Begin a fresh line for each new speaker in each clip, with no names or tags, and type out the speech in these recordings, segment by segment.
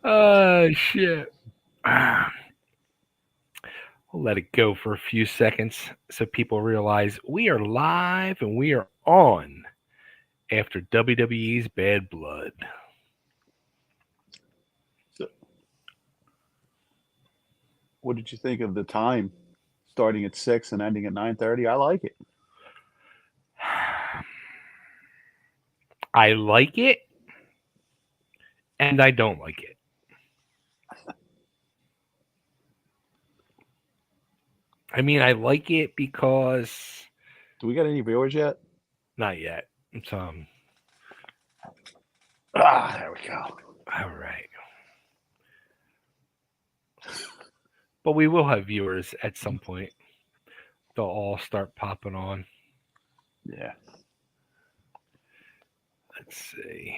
Oh shit. We'll let it go for a few seconds so people realize we are live and we are on after WWE's Bad Blood.
So, what did you think of the time starting at 6 and ending at 9:30? I like it.
I like it and I don't like it. I mean, I like it because
Do we got any viewers yet?
not yet. It's
There we go.
all right. But we will have viewers at some point. They'll all start popping on.
Yeah.
Let's see.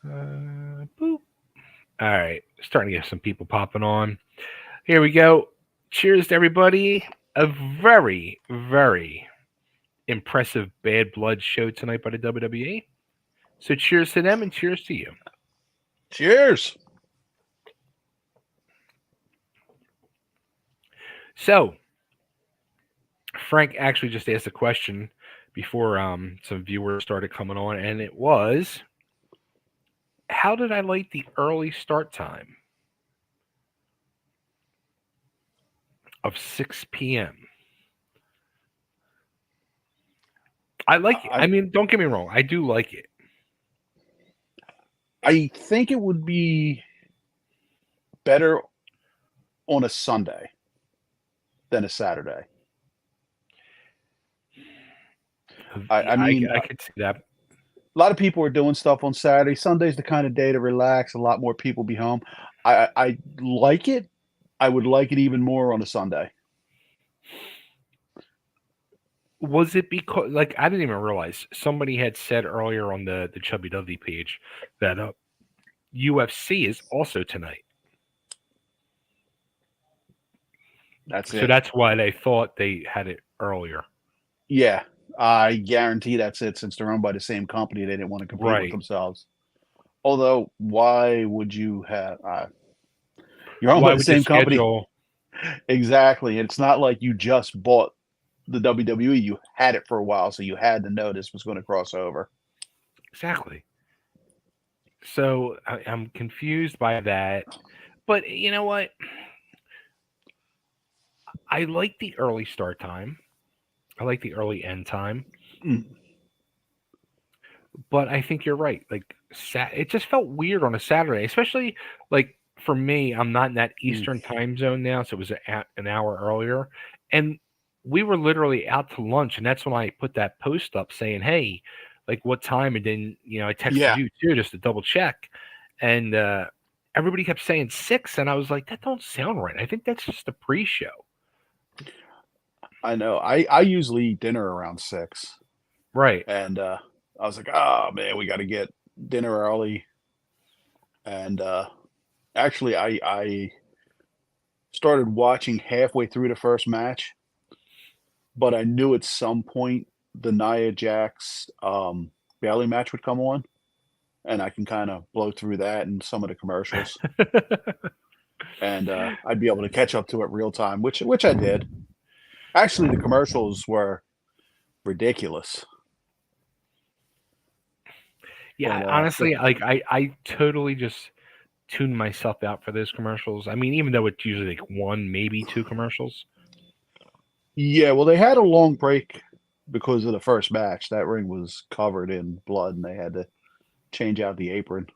Boop. All right, starting to get some people popping on. Here we go. Cheers to everybody. A very, very impressive Bad Blood show tonight by the WWE. So cheers to them and cheers to you.
Cheers.
So Frank actually just asked a question before some viewers started coming on, and it was, how did I like the early start time of 6 p.m.? I like it. I
I
mean, don't get me wrong. I do like it.
I think it would be better on a Sunday than a Saturday. I mean,
I could see that.
a lot of people are doing stuff on Saturday. Sunday's the kind of day to relax. A lot more people be home. I like it. I would like it even more on a Sunday.
Was it because, like, I didn't even realize somebody had said earlier on the Chubby Dovey page that UFC is also tonight.
That's
So
it.
that's why they thought they had it earlier.
Yeah, I guarantee that's it. Since they're owned by the same company, they didn't want to compete with
Right.
themselves. Although, why would you have? You're owned by
Why
the
would you
same company,
schedule?
exactly. It's not like you just bought the WWE. You had it for a while, so you had to know this was going to cross over.
Exactly. So I'm confused by that. But you know what? I like the early start time. I like the early end time.
Mm.
But I think you're right. Like, it just felt weird on a Saturday, especially like for me. I'm not in that
Mm.
Eastern time zone now, so it was an hour earlier, and we were literally out to lunch, and that's when I put that post up saying, "Hey, like what time?" And then I texted
Yeah,
you too just to double check, and everybody kept saying 6, and I was like, "That don't sound right. I think that's just a pre-show."
I know. I usually eat dinner around 6,
Right.
and I was like, oh man, we got to get dinner early. And actually, I started watching halfway through the first match, but I knew at some point the Nia Jax Bailey match would come on, and I can kind of blow through that and some of the commercials, and I'd be able to catch up to it real time, which I did. Actually, the commercials were ridiculous,
Yeah,
but
honestly, like I totally just tune myself out for those commercials. I mean, even though it's usually like one, maybe two commercials.
yeah, well, they had a long break because of the first match. That ring was covered in blood, and they had to change out the apron.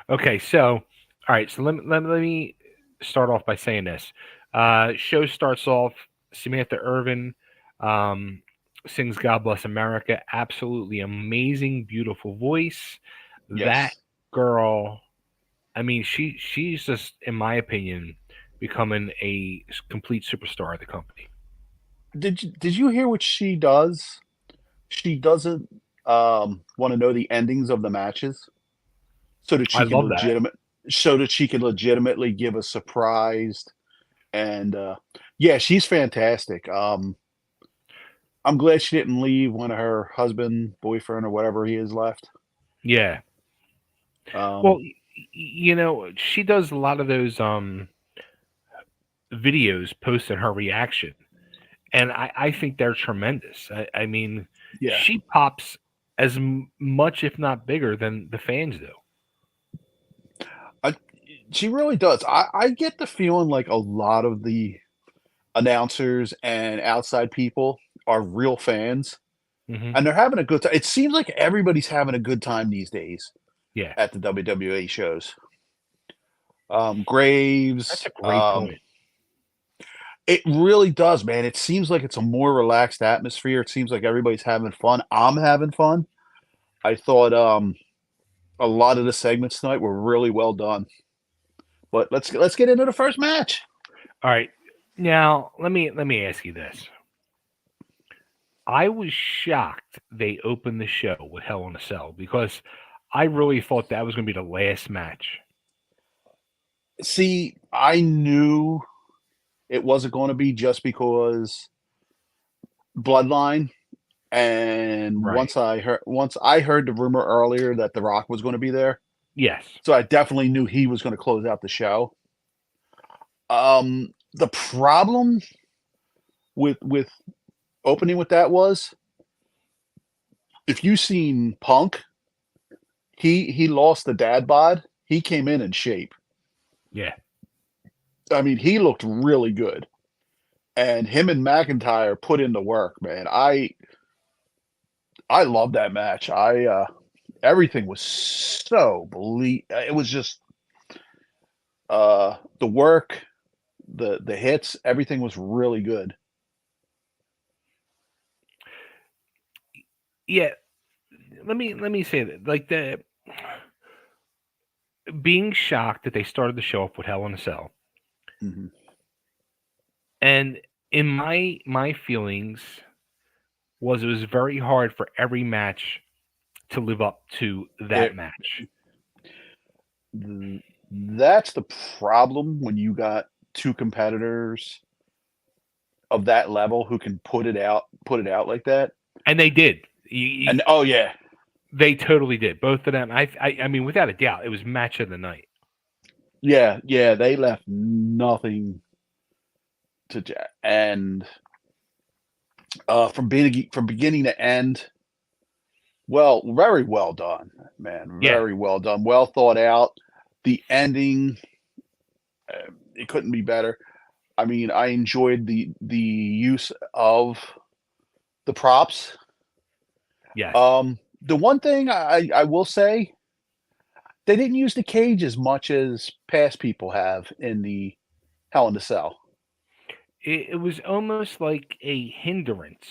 Okay, so all right, so let me start off by saying this. Show starts off. Samantha Irvin sings "God Bless America." Absolutely amazing, beautiful voice. That
Yes.
girl. I mean, she's just, in my opinion, becoming a complete superstar of the company.
Did you hear what she does? She doesn't want to know the endings of the matches so that
I
she can
love that.
legitimately give a surprised and yeah, she's fantastic. I'm glad she didn't leave when her husband, boyfriend, or whatever he is left.
Yeah. Well,
Um,
she does a lot of those videos posting her reaction, and I think they're tremendous. I mean,
yeah,
she pops as much, if not bigger, than the fans do.
I, she really does. I get the feeling like a lot of the announcers and outside people are real fans,
Hmm.
and they're having a good time. It seems like everybody's having a good time these days
Yeah,
at the WWE shows.
that's
Graves,
a great point.
it really does, man. It seems like it's a more relaxed atmosphere. It seems like everybody's having fun. I'm having fun. I thought a lot of the segments tonight were really well done. But let's get into the first match.
All right, now let me ask you this. I was shocked they opened the show with Hell in a Cell because I really thought that was going to be the last match.
See, I knew it wasn't going to be just because Bloodline. And
Right.
once I heard the rumor earlier that The Rock was going to be there,
Yes.
so I definitely knew he was going to close out the show. The problem with opening with that was if you seen Punk, he lost the dad bod. He came in shape.
Yeah.
I mean, he looked really good, and him and McIntyre put in the work, man. I love that match. I everything was so it was just the work, the hits, everything was really good.
Yeah. Let me say that, like, the being shocked that they started the show off with Hell in a Cell,
Mhm.
and in my feelings was it was very hard for every match to live up to that
It
match.
th That's the problem when you got 2 competitors of that level who can put it out like that.
And they did.
And oh, yeah.
They totally did. Both of them. I mean, without a doubt, it was match of the night.
Yeah, yeah, they left nothing to and, from beginning to end, well, very well done, man,
Yeah.
very well done, well thought out. The ending, it couldn't be better. I mean, I enjoyed the use of the props.
Yes.
The one thing I will say, they didn't use the cage as much as past people have in the Hell in the Cell.
It was almost like a hindrance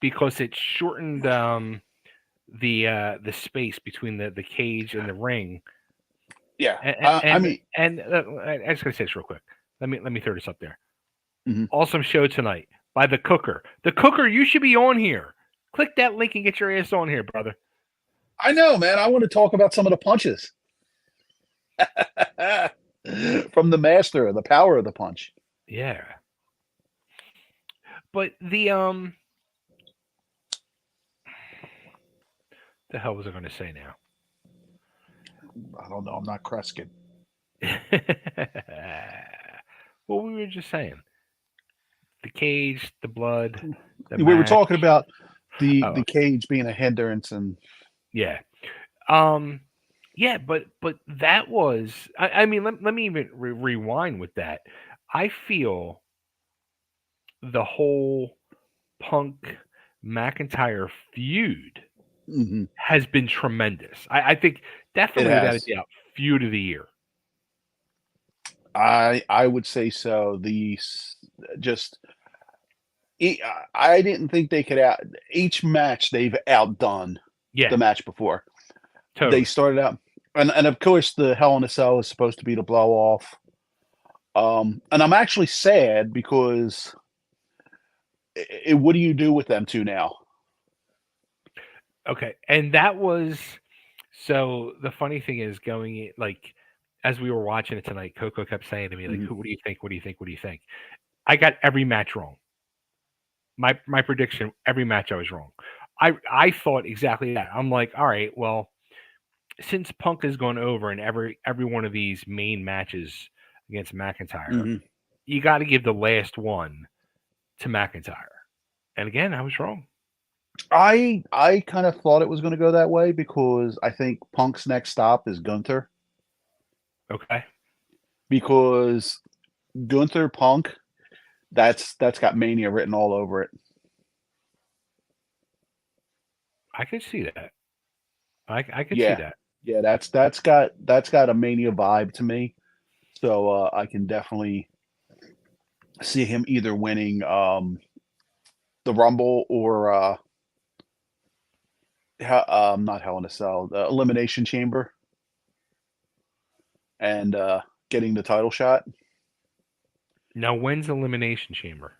because it shortened the space between the cage and the ring.
Yeah,
And
I
and,
mean,
and I just gotta say this real quick. Let me throw this up there.
mhm.
Awesome show tonight by the Cooker. The Cooker, you should be on here. Click that link and get your ass on here, brother.
I know, man. I want to talk about some of the punches from the master, the power of the punch.
Yeah. But the hell was I going to say now?
I don't know. I'm not Kreskin.
Well, we were just saying the cage, the blood, the
We were
match.
talking about
Oh,
the cage being a hindrance, and
yeah. Um, yeah, but that was. I mean, let me even rewind with that. I feel the whole Punk McIntyre feud
mhm,
has been tremendous. I think
it
definitely without a
has.
doubt, feud of the year.
I would say so. Just I didn't think they could each match they've outdone
Yeah,
the match before. They
totally.
started out, and of course the Hell in a Cell is supposed to be the blow off. And I'm actually sad because what do you do with them two now?
Okay, and that was so. The funny thing is, like as we were watching it tonight, Coco kept saying to me, like,
Mhm.
"Who? What do you think? What do you think? What do you think?" I got every match wrong. my prediction, every match I was wrong. I thought exactly that. I'm like, all right, well, since Punk has gone over in every one of these main matches against McIntyre,
Mhm.
you got to give the last one to McIntyre. And again, I was wrong.
I kind of thought it was going to go that way because I think Punk's next stop is Gunther,
Okay,
because Gunther Punk, that's got Mania written all over it.
I could see that. I could see
Yeah,
that.
yeah, that's got a Mania vibe to me. So I can definitely see him either winning the Rumble or not Hell in a Cell, the Elimination Chamber, and getting the title shot.
Now, when's Elimination Chamber?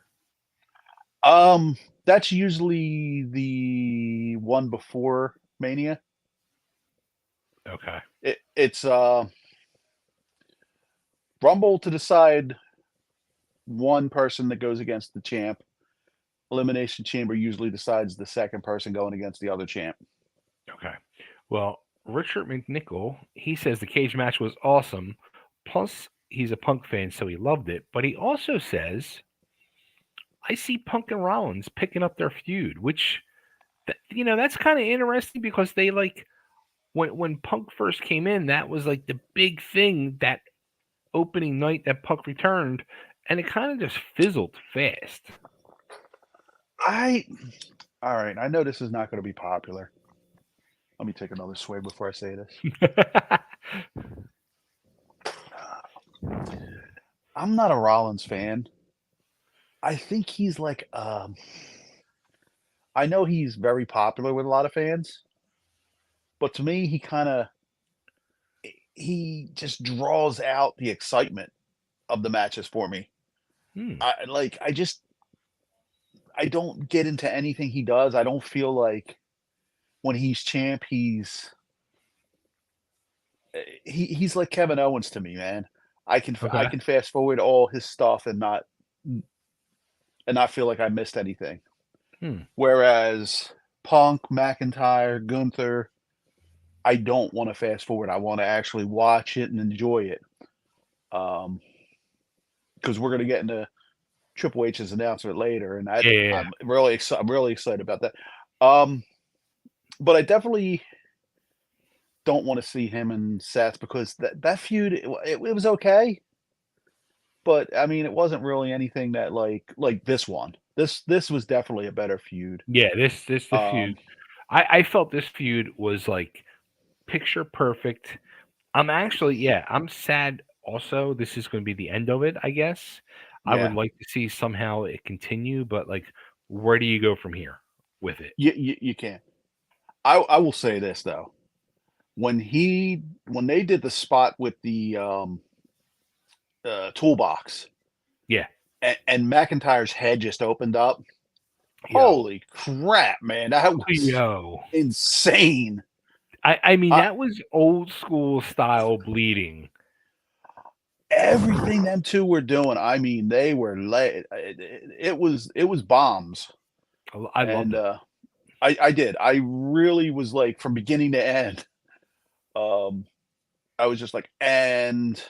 That's usually the one before Mania.
Okay,
It's Rumble to decide one person that goes against the champ. Elimination Chamber usually decides the second person going against the other champ.
okay. Well, Richard McNichol, he says the cage match was awesome. Plus, he's a Punk fan, so he loved it. But he also says, I see Punk and Rollins picking up their feud, which that's kind of interesting because they like when Punk first came in, that was like the big thing that opening night that Punk returned, and it kind of just fizzled fast.
I All right. I know this is not going to be popular. Let me take another swig before I say this. I'm not a Rollins fan. I think he's like I know he's very popular with a lot of fans, but to me he just draws out the excitement of the matches for me.
Hmm.
I don't get into anything he does. I don't feel like when he's champ he's like Kevin Owens to me, man. I
Okay.
can fast forward all his stuff and not feel like I missed anything.
Hmm.
Whereas Punk, McIntyre, Gunther, I don't want to fast forward. I want to actually watch it and enjoy it. Because we're going to get into Triple H's announcement later, and
Yeah. Yeah, yeah.
I'm really excited about that. Um, but I definitely don't want to see him and Seth because that feud it was okay, but I mean it wasn't really anything that like this one. This was definitely a better feud.
Yeah, this the feud.
Um,
I felt this feud was like picture perfect. I'm actually, yeah, I'm sad also. This is going to be the end of it, I guess. I would
yeah,
like to see somehow it continue, but like, where do you go from here with it?
you can. I will say this though. When they did the spot with the toolbox
Yeah.
and McIntyre's head just opened up.
Yo.
Holy crap, man. That was
Yo.
insane.
I mean,
I,
that was old school style bleeding.
Everything them two were doing, I mean, they were it was bombs.
I loved
And
it.
I did. I really was like from beginning to end. Um I was just like, and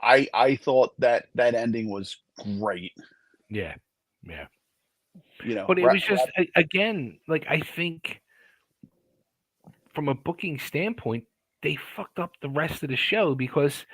I thought that ending was great.
Yeah. Yeah.
You know,
But it was just, again, like, I think from a booking standpoint, they fucked up the rest of the show because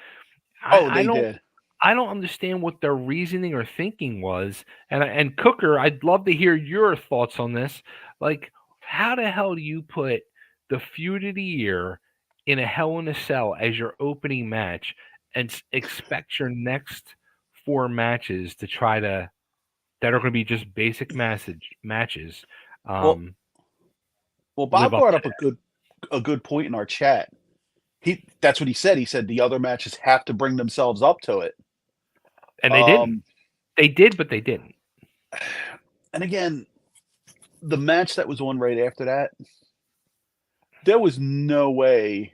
oh,
I
they
don't
did.
I don't understand what their reasoning or thinking was. And Cooker, I'd love to hear your thoughts on this. Like, how the hell do you put the feud of the year in a Hell in a Cell as your opening match and expect your next four matches to try to that are going to be just basic matches
Well,
um, live
Bob
up
brought
to
up
that?
a good point in our chat. That's what he said. He said the other matches have to bring themselves up to it.
And they didn't.
Um,
They did, but they didn't.
and again, the match that was on right after that, there was no way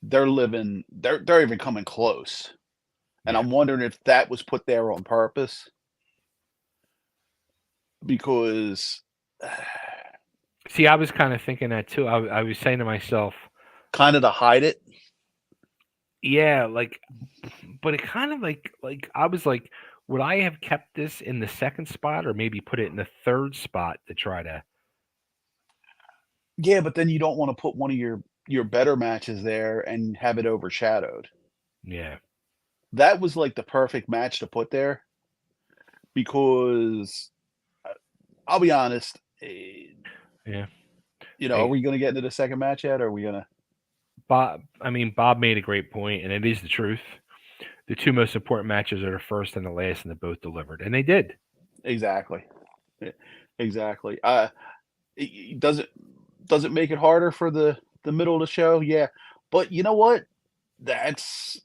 they're even coming close. And
Yeah.
I'm wondering if that was put there on purpose. because
See, I was kind of thinking that too. I was saying to myself,
kind of to hide it.
yeah, like, but it kind of like I was like, would I have kept this in the second spot or maybe put it in the third spot to try to?
Yeah, but then you don't want to put one of your better matches there and have it overshadowed.
Yeah,
That was like the perfect match to put there because I'll be honest.
yeah.
Are
Hey,
we going to get into the second match yet? Or are we going to?
Bob. I mean, Bob made a great point, and it is the truth. The two most important matches are the first and the last, and they both delivered, and they did.
Exactly. E- Exactly. Does it make it harder for the middle of the show? Yeah, but you know what? That's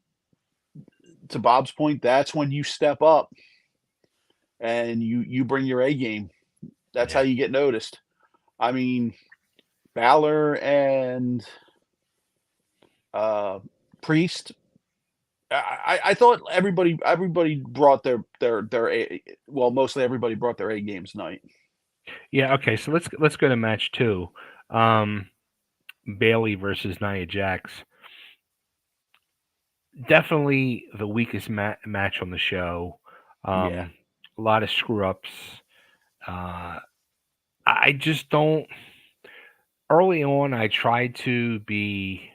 to Bob's point. That's when you step up and you bring your A game. That's how
Yeah,
you get noticed. I mean, Balor and uh, Priest. I thought everybody brought their A, well, mostly everybody brought their A games tonight.
yeah. Okay, so let's go to match two. Um, Bailey versus Nia Jax. Definitely the weakest match on the show.
Yeah,
Um, a lot of screw ups. Uh, I just don't. Early on, I tried to be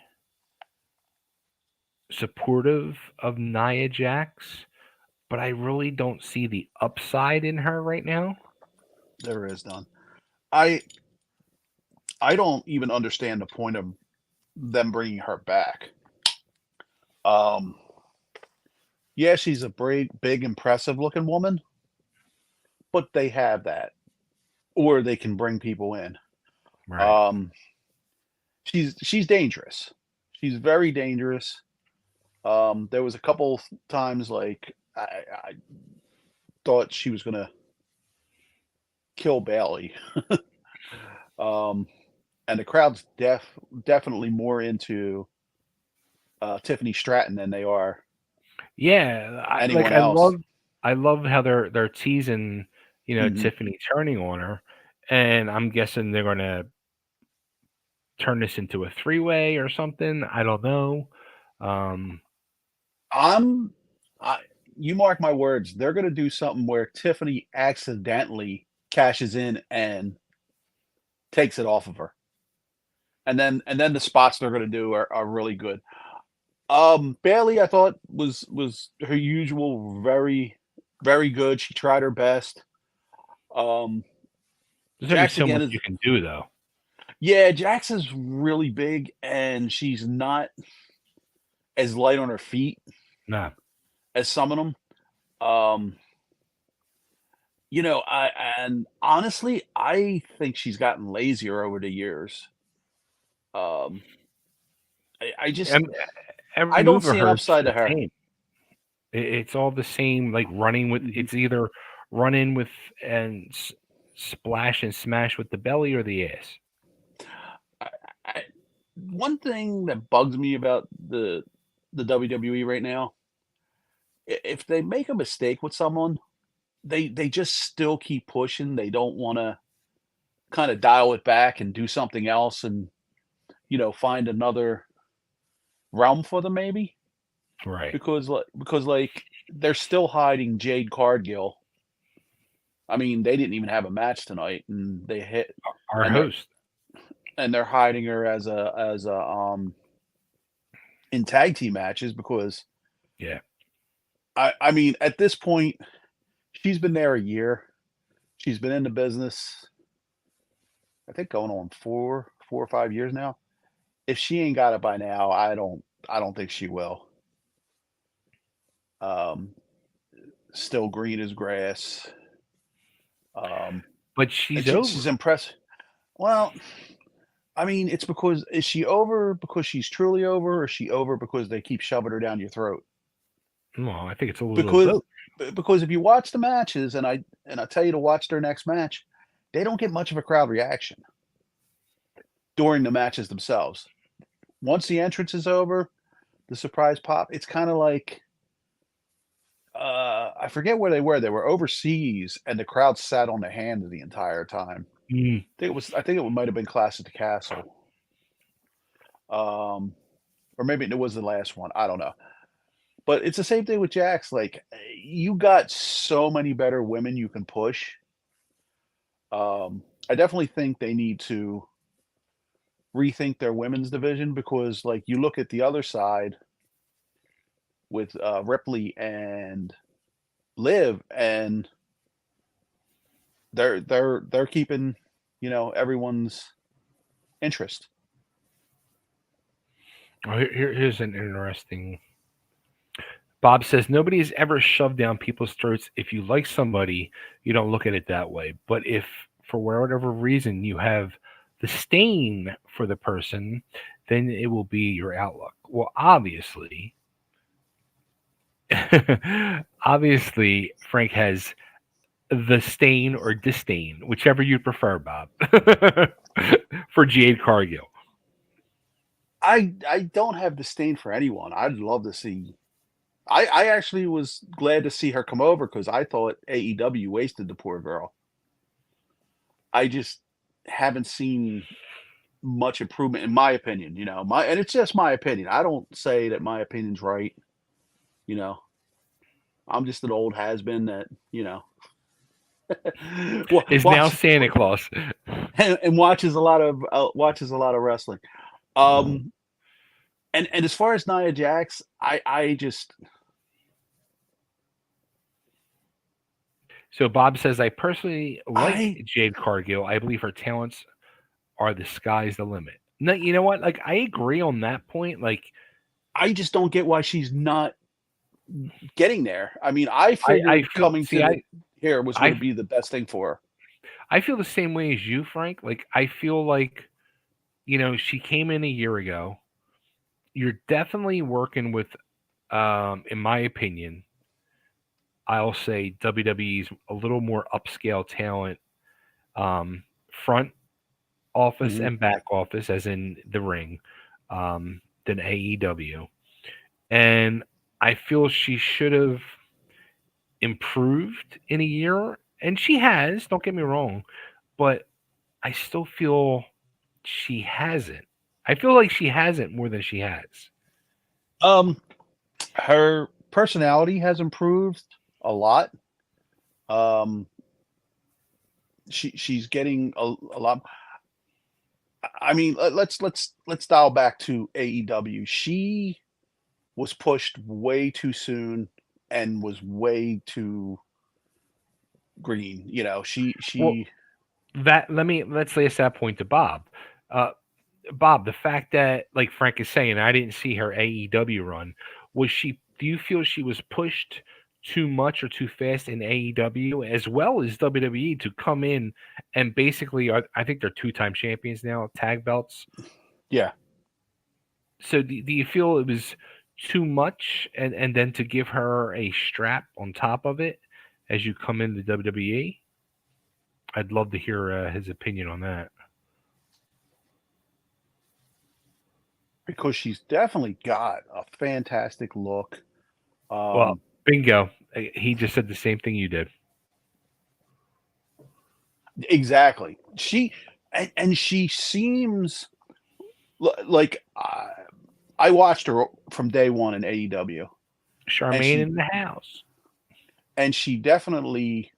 supportive of Nia Jax, but I really don't see the upside in her right now.
there is none. I I don't even understand the point of them bringing her back. Um, yeah, she's a big, impressive looking woman, but they have that, or they can bring people in.
Right.
Um, she's dangerous. She's very dangerous. There was a couple times like I thought she was gonna kill Bailey, um, and the crowd's definitely more into Tiffany Stratton than they are
Yeah,
anyone else.
I love how they're teasing,
Hmm.
Tiffany turning on her, and I'm guessing they're gonna turn this into a three-way or something. I don't know. Um,
I'm, I, you mark my words. They're gonna do something where Tiffany accidentally cashes in and takes it off of her, and then the spots they're gonna do are really good. Bailey, I thought was her usual, very good. She tried her best. Um,
there's only
Jax
so
again
much
is
you can do, though.
yeah, Jax is really big, and she's not as light on her feet
No.
as some of them. Um, I and honestly, I think she's gotten lazier over the years. Um, I just
And every
I don't
move of
see an
hers is
upside
the
to her.
same. It's all the same, like running with.
Mhm.
It's either run in with and splash and smash with the belly or the ass.
I, I, one thing that bugs me about the WWE right now, if they make a mistake with someone, they just still keep pushing. They don't want to kind of dial it back and do something else and find another realm for them maybe
Right.
because they're still hiding Jade Cargill. I mean, they didn't even have a match tonight, and they hit,
Our
and they're
host.
hiding her as a in tag team matches because
Yeah.
I mean at this point she's been there a year. She's been in the business, I think, going on 4 or 5 years now. If she ain't got it by now, I don't think she will. Um, Still green as grass. Um,
But
and
she's
she's
over.
impressed. Well, I mean, it's because is she over because she's truly over, or is she over because they keep shoving her down your throat?
Well, I think it's a little of
Because
both.
because if you watch the matches, and I tell you to watch their next match, they don't get much of a crowd reaction during the matches themselves. Once the entrance is over, the surprise pop, it's kind of like I forget where they were. They were overseas, and the crowd sat on their hands the entire time.
Mm.
I think it might have been Clash at the Castle, or maybe it was the last one. I don't know. But it's the same thing with Jax. Like you got so many better women you can push. I definitely think they need to rethink their women's division because, like, you look at the other side with Ripley and Liv, and they're keeping, everyone's interest.
Oh, here's an interesting. Bob says nobody's ever shoved down people's throats. If you like somebody, you don't look at it that way. But if for whatever reason you have the stain for the person, then it will be your outlook. Well, obviously, Frank has the stain or disdain, whichever you prefer, Bob, for Jade Cargill.
I don't have disdain for anyone. I'd love to see. I actually was glad to see her come over because I thought AEW wasted the poor girl. I just haven't seen much improvement in my opinion, and it's just my opinion. I don't say that my opinion's right, you know. I'm just an old has been that,
Is now
watch
Santa Claus.
and watches a lot of wrestling. Um, and as far as Nia Jax, I just
So Bob says, I personally like
I
Jade Cargill. I believe her talents are the sky's the limit. No, you know what? Like I agree on that point. Like
I just don't get why she's not getting there. I mean, I
I
figured
feel
coming
see
to the here was going
I
to be the best thing for her.
I feel the same way as you, Frank. Like I feel like she came in a year ago. You're definitely working with, in my opinion, I'll say WWE's a little more upscale talent, um, front office
Mhm.
and back office, as in the ring, than AEW. And I feel she should have improved in a year, and she has. Don't get me wrong, but I still feel she hasn't. I feel like she hasn't more than she has.
Um, her personality has improved a lot. Um, she's getting a lot. I mean, let's dial back to AEW. She was pushed way too soon and was way too green.
Well,
She
let's lay that point to Bob. Uh, Bob, the fact that, like Frank is saying, I didn't see her AEW run. Was she? Do you feel she was pushed too much or too fast in AEW as well as WWE to come in and basically? I think they're two-time champions now, tag belts.
yeah.
So do you feel it was too much, and then to give her a strap on top of it as you come into WWE? I'd love to hear his opinion on that.
Because she's definitely got a fantastic look.
Well,
Um,
bingo. He just said the same thing you did.
exactly. And she seems like I watched her from day one in AEW, and
Charmaine in the house.
she definitely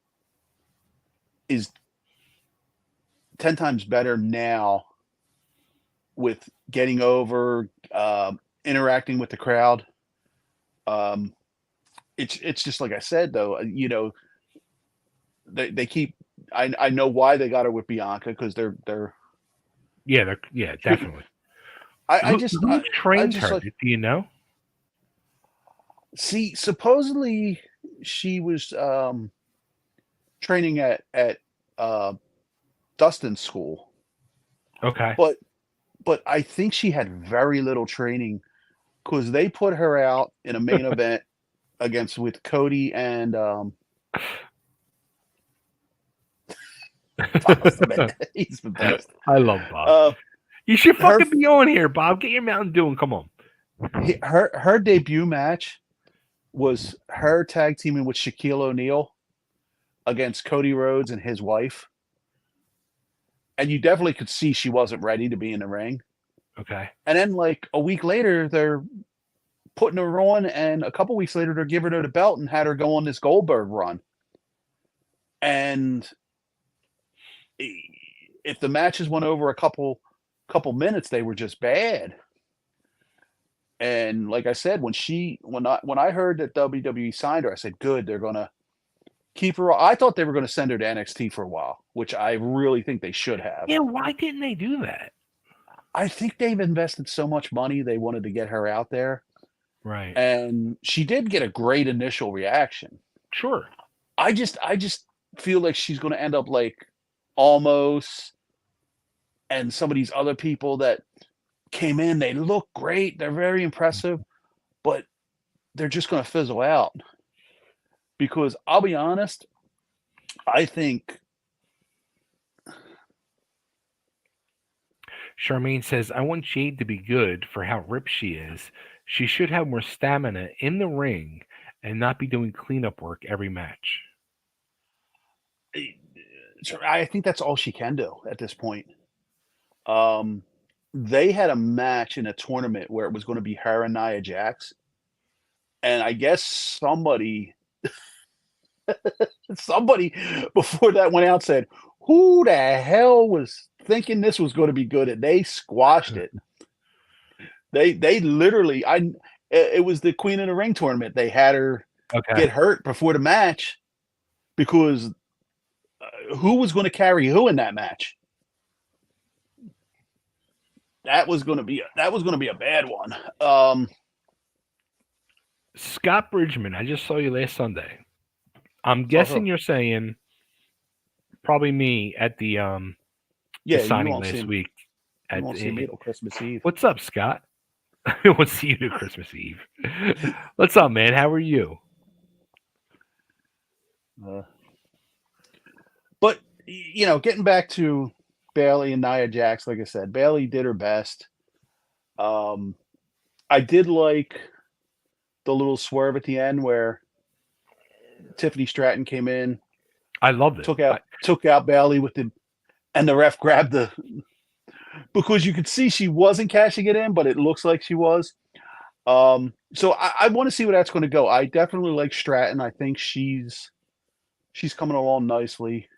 is 10 times better now with getting over, interacting with the crowd. Um, it's just like I said though, they keep. I know why they got her with Bianca because they're.
Yeah, definitely.
I
Who
just
who
I
trained
just
her?
like
Do you know?
see. Supposedly she was training at uh, Dustin's school,
Okay.
but I think she had very little training because they put her out in a main event against with Cody and Bob's the man. He's the best.
I love Bob.
Uh,
You should
her
fucking be on here, Bob. Get your Mountain Dew and come on.
her debut match was her tag teaming with Shaquille O'Neal against Cody Rhodes and his wife. And you definitely could see she wasn't ready to be in the ring.
Okay.
And then, like, a week later, they're putting her on, and a couple weeks later, they're giving her the belt and had her go on this Goldberg run. And if the matches went over a couple minutes, they were just bad. And like I said, when I heard that WWE signed her, I said, good, they're gonna keep her. I thought they were gonna send her to NXT for a while, which I really think they should have.
Yeah, why didn't they do that?
I think they've invested so much money, they wanted to get her out there.
Right.
And she did get a great initial reaction.
Sure.
I just feel like she's gonna end up like Almost and some of these other people that came in. They look great, they're very impressive, but they're just gonna fizzle out. Because I'll be honest, I think
Charmaine says, I want Jade to be good for how ripped she is. She should have more stamina in the ring and not be doing cleanup work every match.
I think that's all she can do at this point. They had a match in a tournament where it was going to be her and Nia Jax, and I guess somebody before that went out said, "Who the hell was thinking this was going to be good?" And they squashed it. They literally, it was the Queen of the Ring tournament. They had her get hurt before the match because who was going to carry who in that match? That was going to be a bad one.
Scott Bridgman, I just saw you last Sunday. I'm guessing you're saying probably me at the signing last week.
You won't see me till Christmas Eve.
What's up, Scott? I won't see you till Christmas Eve. What's up, man? How are you?
But getting back to Bayley and Nia Jax, like I said, Bayley did her best. I did like the little swerve at the end where Tiffany Stratton came in.
I loved it.
Took out Bayley and the ref grabbed because you could see she wasn't cashing it in, but it looks like she was. So I want to see where that's going to go. I definitely like Stratton. I think she's coming along nicely.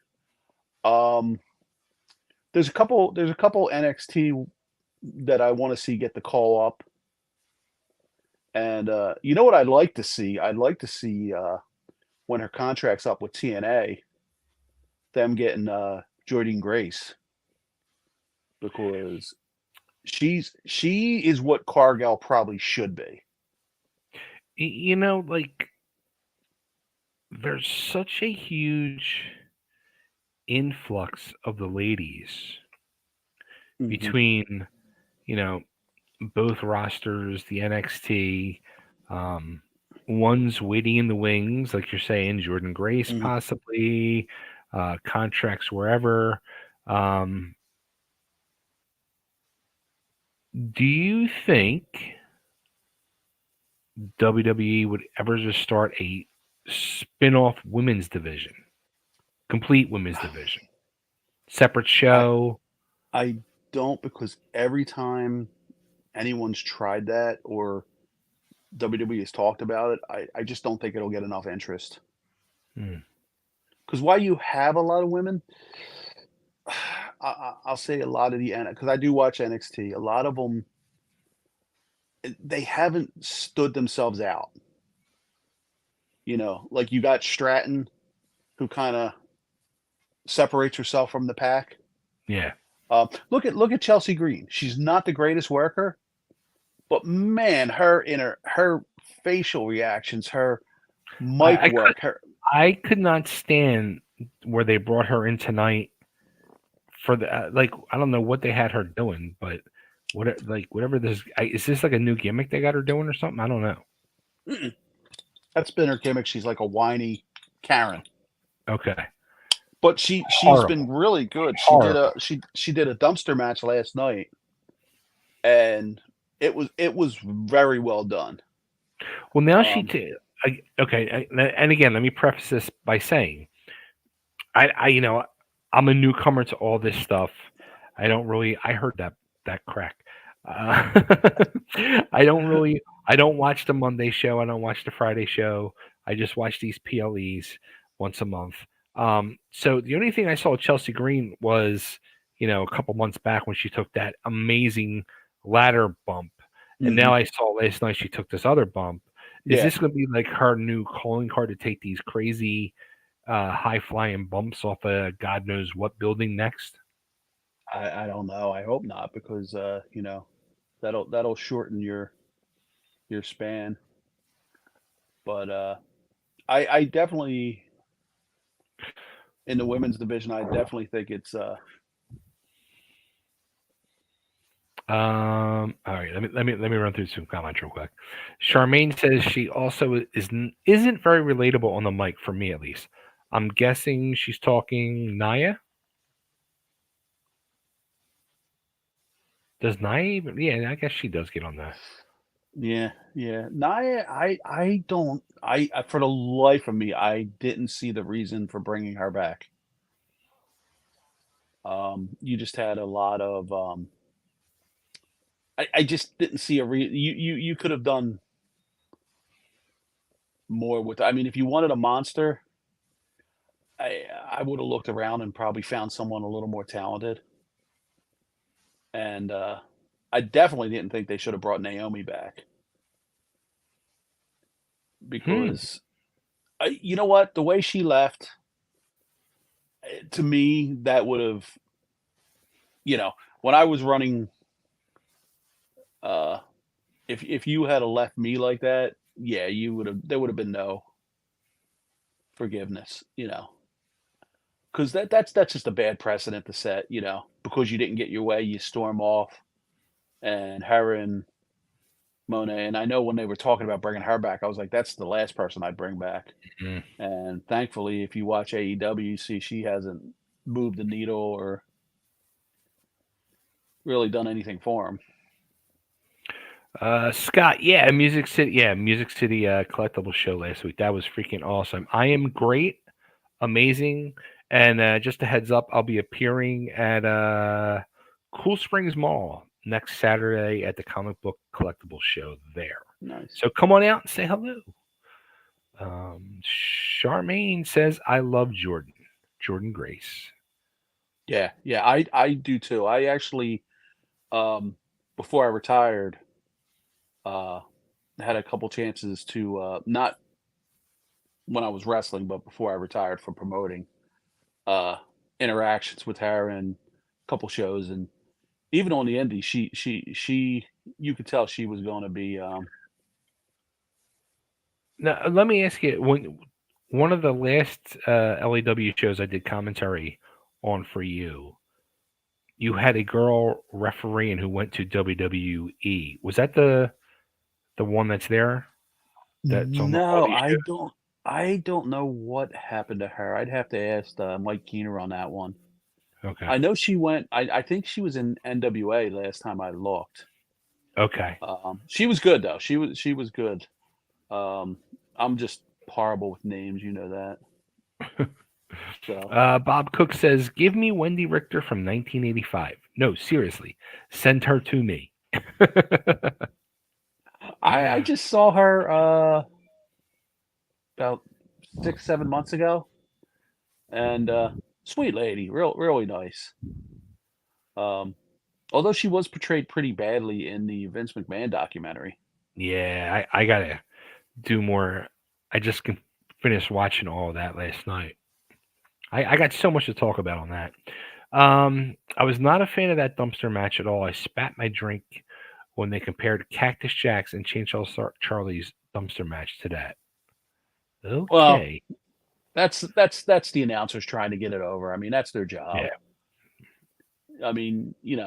There's a couple NXT that I want to see get the call up. And you know what I'd like to see? I'd like to see when her contract's up with TNA, them getting Jordynne Grace, because she is what Cargill probably should be.
There's such a huge influx of the ladies between, both rosters, the NXT, one's waiting in the wings, like you're saying, Jordynne Grace possibly, contracts wherever. Do you think WWE would ever just start a spin-off women's division, complete women's division, separate show?
I don't, because every time anyone's tried that or WWE has talked about it, I just don't think it'll get enough interest. Because while you have a lot of women, I'll say a lot of because I do watch NXT, a lot of them, they haven't stood themselves out. Like you got Stratton, who kind of separates herself from the pack.
Yeah.
Look at Chelsea Green. She's not the greatest worker, but man, her facial reactions, her mic work,
I could not stand where they brought her in tonight for the I don't know what they had her doing, but whatever this is this like a new gimmick they got her doing or something? I don't know.
That's been her gimmick. She's like a whiny Karen.
Okay.
But she's been really good. She did a dumpster match last night, and it was very well done.
Well, now Okay, and again, let me preface this by saying I'm a newcomer to all this stuff. I don't really. I heard that crack. Uh, I don't really. I don't watch the Monday show. I don't watch the Friday show. I just watch these PLEs once a month. So the only thing I saw Chelsea Green was, a couple months back when she took that amazing ladder bump, and
Hmm.
now I saw last night she took this other bump. Is
Yeah,
this going to be like her new calling card to take these crazy high flying bumps off a God knows what building next?
I don't know. I hope not because that'll shorten your span. But I definitely in the women's division, I definitely think it's
All right, let me run through some comments real quick. Charmaine says she also isn't very relatable on the mic for me at least. I'm guessing she's talking Naya. Does Naya even? Yeah, I guess she does get on that.
yeah, yeah. Nia, I don't for the life of me, I didn't see the reason for bringing her back. You just had a lot of I just didn't see a you could have done more with. I mean, if you wanted a monster, I would have looked around and probably found someone a little more talented. And I definitely didn't think they should have brought Naomi back
Hmm.
because you know what, the way she left, to me, that would have you know when I was running. Uh, if you had left me like that, yeah, you would have. There would have been no forgiveness. Because that's just a bad precedent to set. Because you didn't get your way, you storm off, and her and Monet. And I know when they were talking about bringing her back, I was like, that's the last person I'd bring back.
Mm.
And thankfully, if you watch AEW, you see she hasn't moved the needle or really done anything for him.
Scott, Music City collectible show last week. That was freaking awesome. I am great, amazing, and just a heads up, I'll be appearing at Cool Springs Mall next Saturday at the comic book collectible show there.
Nice.
So come on out and say hello. Charmaine says, "I love Jordan, Jordan Grace."
Yeah, yeah, I do too. I actually, um, before I retired, uh, had a couple chances to not when I was wrestling, but before I retired from promoting, uh, interactions with her and a couple shows, and even on the indie, she you could tell she was going to be.
Now, let me ask you: when one of the last LAW shows I did commentary on for you, you had a girl refereeing who went to WWE. Was that the one that's there? That's on all
No,
these
I don't know what happened to her. I'd have to ask Mike Keener on that one.
shows? Okay.
I know she went. I think she was in NWA last time I looked.
Okay.
She was good though. She was good. Um, I'm just horrible with names, you know that. So
Bob Cook says, "Give me Wendy Richter from 1985." No, seriously, send her to me.
I just saw her about 6 7 months ago, and sweet lady, really nice. Um, although she was portrayed pretty badly in the Vince McMahon documentary.
Yeah, I gotta do more. I just finished watching all of that last night. I got so much to talk about on that. I was not a fan of that dumpster match at all. I spat my drink when they compared Cactus Jack's and Chainsaw Charlie's dumpster match to that.
Well,
Okay.
that's the announcers trying to get it over. I mean, that's their
Yeah.
job. I mean, you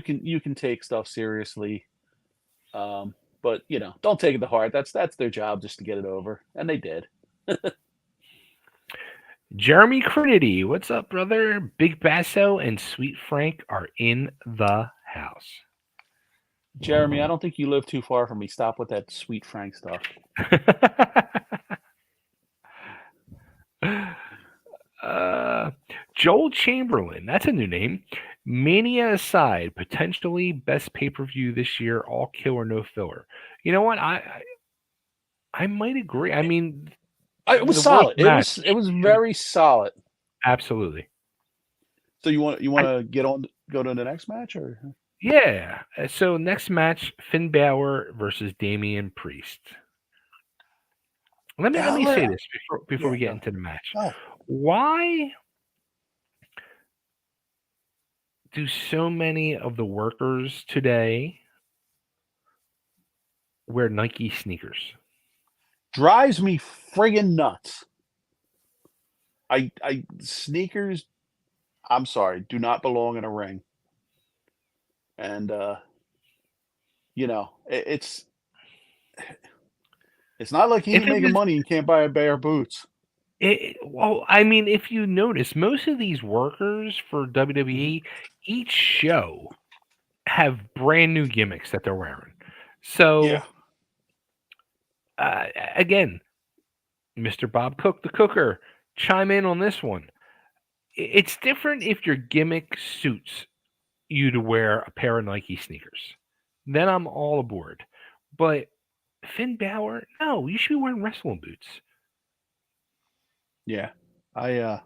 can take stuff seriously, but don't take it to heart. That's their job just to get it over, and they did.
Jeremy Crinity, what's up, brother? Big Basso and Sweet Frank are in the house.
Jeremy, I don't think you live too far from me. Stop with that sweet Frank stuff.
Uh, Joel Chamberlain. That's a new name. Mania aside, potentially best pay per view this year. All kill or no filler. You know what? I might agree. I mean,
It was
the worst
solid. It
match.
was very solid.
Absolutely.
So you
I,
want to go to the next match or?
yeah. So next match, Finn Balor versus Damian Priest. Let me
Balor,
say this before
yeah,
we get
go
into the match.
ahead.
Why do so many of the workers today wear Nike sneakers?
Drives me friggin' nuts. I sneakers. I'm sorry, do not belong in a ring. And it's not like he
If
ain't
it
making
was
money and can't buy a pair of boots.
well, I mean, if you notice, most of these workers for
Mhm.
WWE, each show have brand new gimmicks that they're wearing. So
Yeah,
uh, again, Mr. Bob Cook, the cooker, chime in on this one. It's different if your gimmick suits you to wear a pair of Nike sneakers. Then I'm all aboard. But Finn Balor, no, you should be wearing wrestling boots.
yeah. I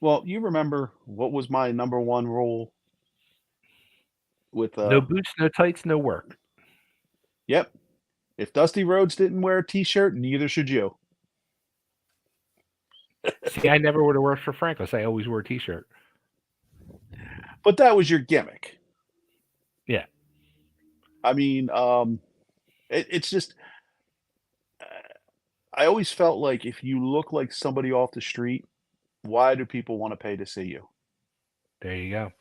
well, you remember what was my number one rule with
No boots, no tights, no work.
yep. If Dusty Rhodes didn't wear a t-shirt, neither should you.
See, I never would have worked for Franklin. I always wore a t-shirt.
But that was your gimmick.
Yeah,
I mean, it's just I always felt like if you look like somebody off the street, why do people want to pay to see you?
there you go.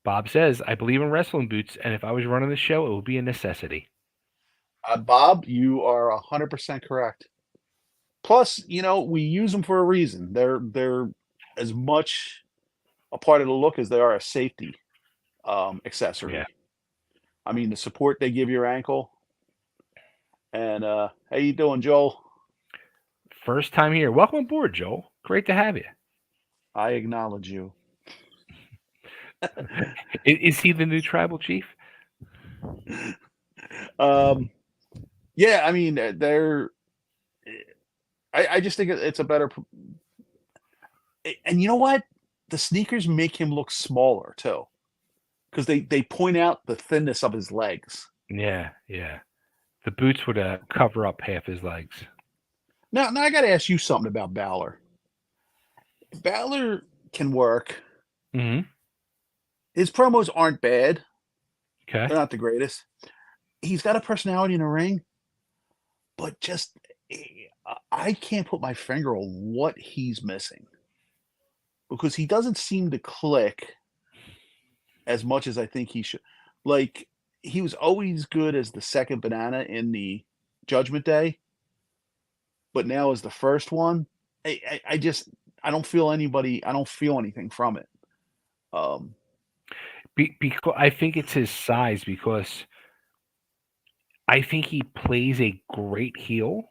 Bob says, I believe in wrestling boots, and if I was running the show, it would be a necessity.
Bob, you are 100% correct. Plus, we use them for a reason. They're as much a part of the look as they are a safety
Yeah.
accessory. I mean, the support they give your ankle. And how you doing, Joel?
First time here. Welcome aboard, Joel. Great to have you.
I acknowledge you.
Is he the new tribal chief?
Um, yeah, I mean, they're. I just think it's a better. And you know what? The sneakers make him look smaller too, because they point out the thinness of his legs.
Yeah, yeah. The boots would cover up half his legs.
Now I got to ask you something about Balor. Balor can work.
Hmm.
His promos aren't bad.
Okay.
They're not the greatest. He's got a personality in the ring, but just I can't put my finger on what he's missing because he doesn't seem to click as much as I think he should. Like he was always good as the second banana in the Judgment Day, but now as the first one, I just I don't feel anybody. I don't feel anything from it. Um,
Because I think it's his size because I think he plays a great heel,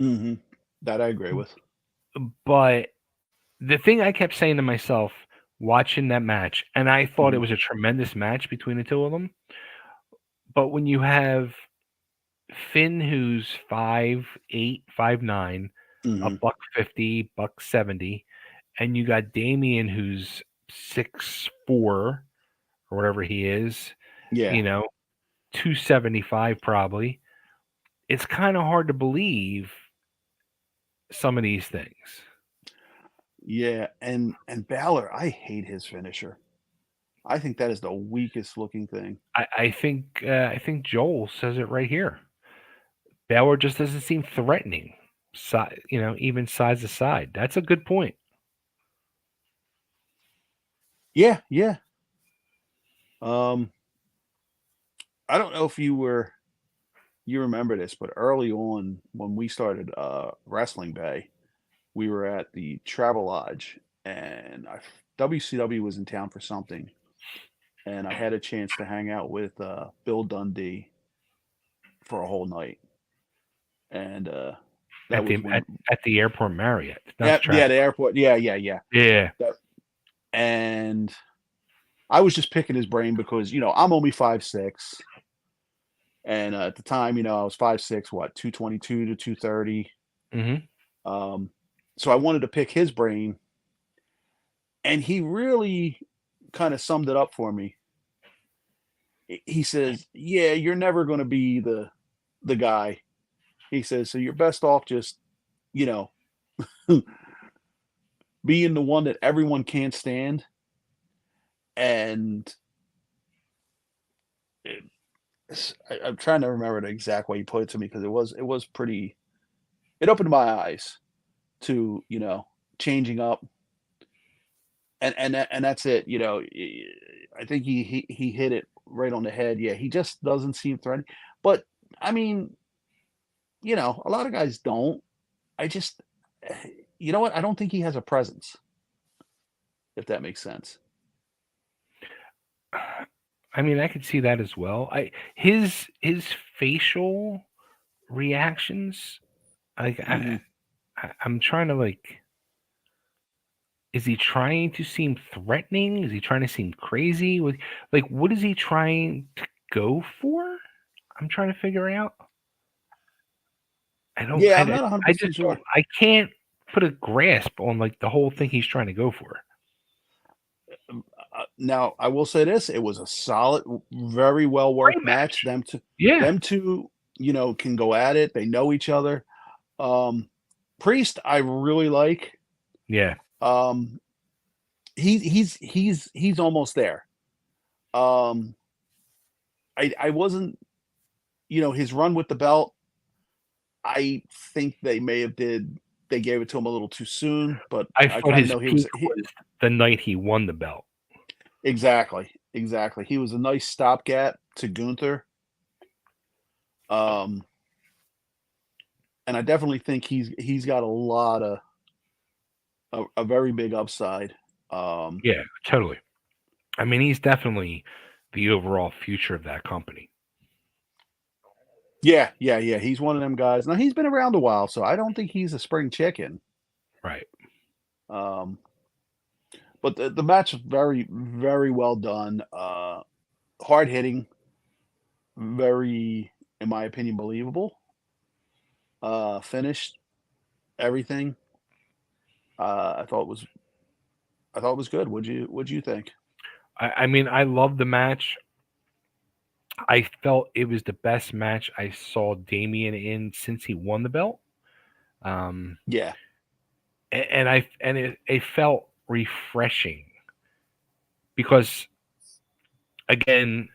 mhm, that I agree with.
but the thing I kept saying to myself watching that match, and I thought it
Mhm,
was a tremendous match between the two of them, but when you have Finn, who's 5'8", 5'9", a
mhm,
buck 50, buck 70, and you got Damien, who's 6'4", or whatever he is,
yeah,
you know, 275 probably. It's kind of hard to believe some of these things.
yeah, and Balor, I hate his finisher. I think that is the weakest looking thing.
I think Joel says it right here. Balor just doesn't seem threatening. Even size aside. That's a good point.
Yeah, yeah. Um, I don't know if you remember this, but early on when we started Wrestling Bay, we were at the Travel Lodge, and WCW was in town for something, and I had a chance to hang out with Bill Dundee for a whole night, and That was
at the airport Marriott, not the
yeah,
track.
the airport. Yeah.
Yeah.
That, and I was just picking his brain because I'm only 5'6", and at the time I was 5'6", what 222 to 230.
Mm-hmm.
So I wanted to pick his brain, and he really kind of summed it up for me. He says, "Yeah, you're never going to be the guy." He says, "So you're best off just you know being the one that everyone can't stand." And I'm trying to remember the exact way he put it to me because it was pretty. It opened my eyes to changing up, and that's it. I think he hit it right on the head. Yeah, he just doesn't seem threatening. But I mean, a lot of guys don't. I just, you know what? I don't think he has a presence, if that makes sense.
I mean, I could see that as well. His facial reactions, like
Hmm.
I'm trying to like, is he trying to seem threatening? Is he trying to seem crazy? Like, what is he trying to go for? I'm trying to figure out. I don't.
Yeah, I'm not 100
I
percent
just don't.
sure.
I can't put a grasp on like the whole thing he's trying to go for.
Now, I will say this: it was a solid, very well
Great
worked match.
match. Yeah.
Them two, can go at it. They know each other. Um, Priest, I really like.
Yeah.
Um, he's almost there. Um, I wasn't, his run with the belt. I think they gave it to him a little too soon, but
I
I
thought
kind of
his
know
peak was the night he won the belt.
exactly. He was a nice stopgap to Gunther. Um, and I definitely think he's got a lot of a very big upside. Um,
Yeah, totally. I mean, he's definitely the overall future of that company.
yeah. He's one of them guys. Now he's been around a while, so I don't think he's a spring chicken.
Right.
Um, but the match was very, very well done. Hard hitting, very, in my opinion, believable. Finished everything. Uh, I thought it was I thought it was good. What'd you think?
I mean, I love the match. I felt it was the best match I saw Damien in since he won the belt. Um,
Yeah,
and it felt refreshing because again,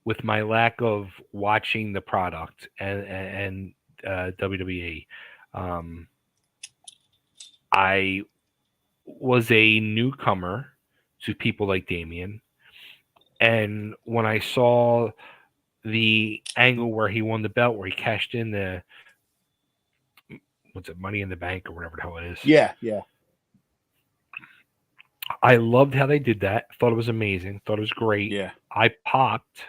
with my lack of watching the product and WWE, um, I was a newcomer to people like Damien, and when I saw the angle where he won the belt, where he cashed in the what's it, Money in the Bank or whatever the hell it is.
yeah.
I loved how they did that. Thought it was amazing. Thought it was great.
Yeah.
I popped,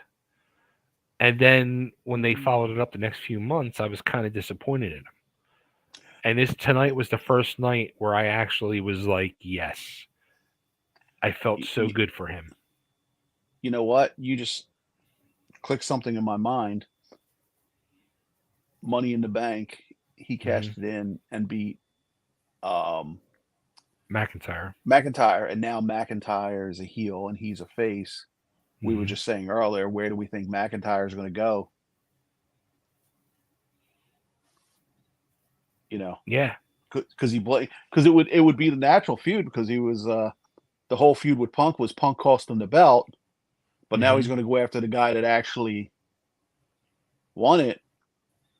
and then when they followed it up the next few months, I was kind of disappointed in them. And this tonight was the first night where I actually was like, yes, I felt
Y-
so
y-
good for him.
You know what? You just clicked something in my mind. Money in the Bank. He
Hmm.
cashed it in and beat um,
McIntyre.
McIntyre, and now McIntyre is a heel and he's a face. We were
Hmm.
just saying earlier, where do we think McIntyre is going to go? You know,
Yeah.
because because it would be the natural feud because he was the whole feud with Punk was Punk cost him the belt, but now he's
Hmm.
going to go after the guy that actually won it,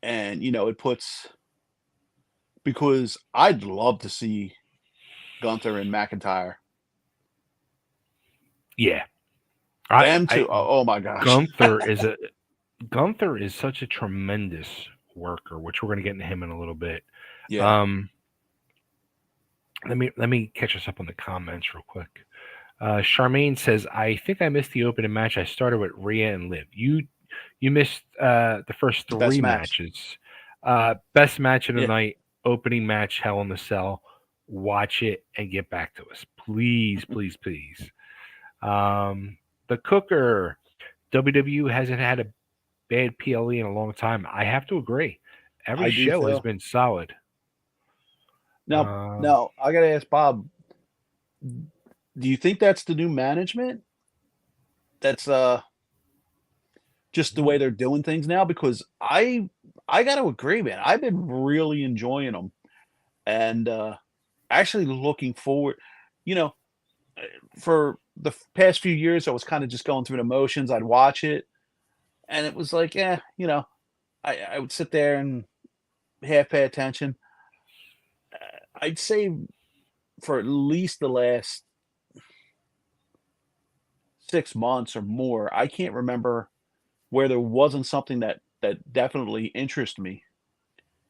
and it puts because I'd love to see Gunther and McIntyre.
Yeah.
Them
I
two, oh my gosh.
Gunther is a Gunther is such a tremendous worker, which we're going to get into him in a little bit.
Yeah.
Um, let me catch us up on the comments real quick. Charmaine says, "I think I missed the opening match. I started with Rhea and Liv. You missed the first
The best
three
match.
matches. Best match of the
Yeah.
night. opening match, Hell in the Cell. Watch it and get back to us, please, please, please. Um, the Cooker. WWE hasn't had a bad PLE in a long time. I have to agree. Every
I do
show has
too.
been solid.
Now,
Um,
now I got to ask Bob, do you think that's the new management? That's just the way they're doing things now? Because I got to agree, man. I've been really enjoying them and actually looking forward. You know, for the past few years, I was kind of just going through the motions. I'd watch it, and it was like, yeah, I would sit there and half pay attention. I'd say for at least the last 6 months or more, I can't remember where there wasn't something that definitely interested me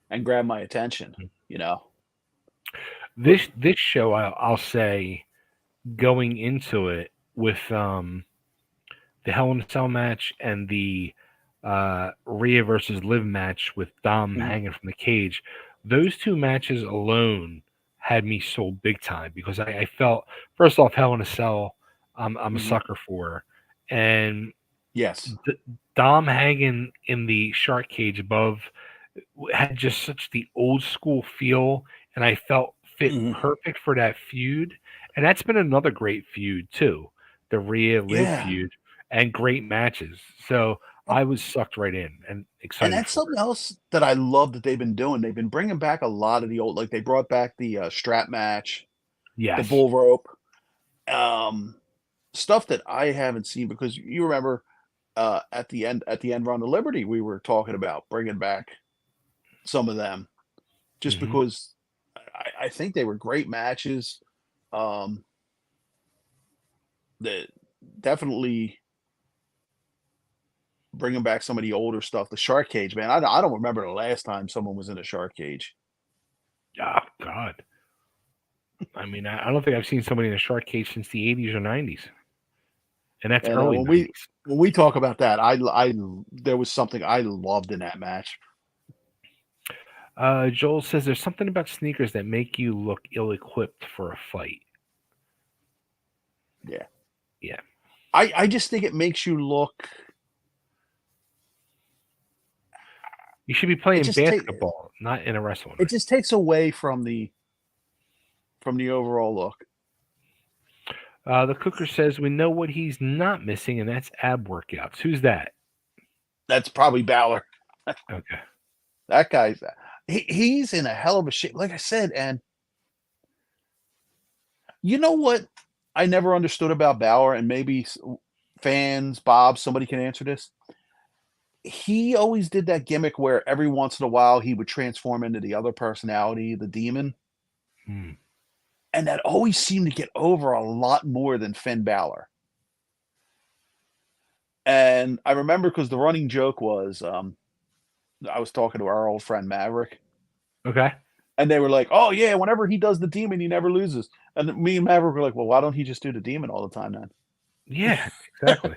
and grabbed my attention, you know? But
this show, I'll say, going into it with the Hell in a Cell match and the Rhea versus Liv match with Dom
mhm,
hanging from the cage, those two matches alone had me sold big time because I felt, first off, Hell in a Cell, I'm a
mhm,
sucker for, and
yes.
D- Dom hanging in the shark cage above had just such the old school feel, and I felt fit
Mhm.
perfect for that feud. And that's been another great feud too, the Rhea Liv
Yeah.
feud, and great matches. So
And
I was sucked right in and
and
excited
that's
for
something
it.
else that I love that they've been doing. They've been bringing back a lot of the old, like, they brought back the, strap match, the
Yes.
bull rope, um, stuff that I haven't seen because you remember, at the end Run to Liberty, we were talking about bringing back some of them just
Hmm.
because I think they were great matches. Um, that definitely bringing back some of the older stuff. The shark cage, man. I don't remember the last time someone was in a shark cage.
Oh God. I mean, I don't think I've seen somebody in a shark cage since the 80s or 90s, and that's
And
early
when we
90s.
when we talk about that, I there was something I loved in that match.
Joel says there's something about sneakers that make you look ill-equipped for a fight.
Yeah,
Yeah.
I just think it makes you look.
You should be
It
playing
just take
basketball, not in a wrestling
it
ring.
just takes away from the overall look.
The cooker says we know what he's not missing, and that's ab workouts. Who's that?
That's probably Balor.
Okay.
That guy's he's in a hell of a shape. Like I said, and you know what I never understood about Balor, and maybe fans, Bob, somebody can answer this. He always did that gimmick where every once in a while he would transform into the other personality, the demon,
Hmm.
and that always seemed to get over a lot more than Finn Balor. And I remember because the running joke was, I was talking to our old friend Maverick,
Okay.
and they were like, "Oh yeah, whenever he does the demon, he never loses." And me and Maverick were like, "Well, why don't he just do the demon all the time then?"
Yeah. Exactly.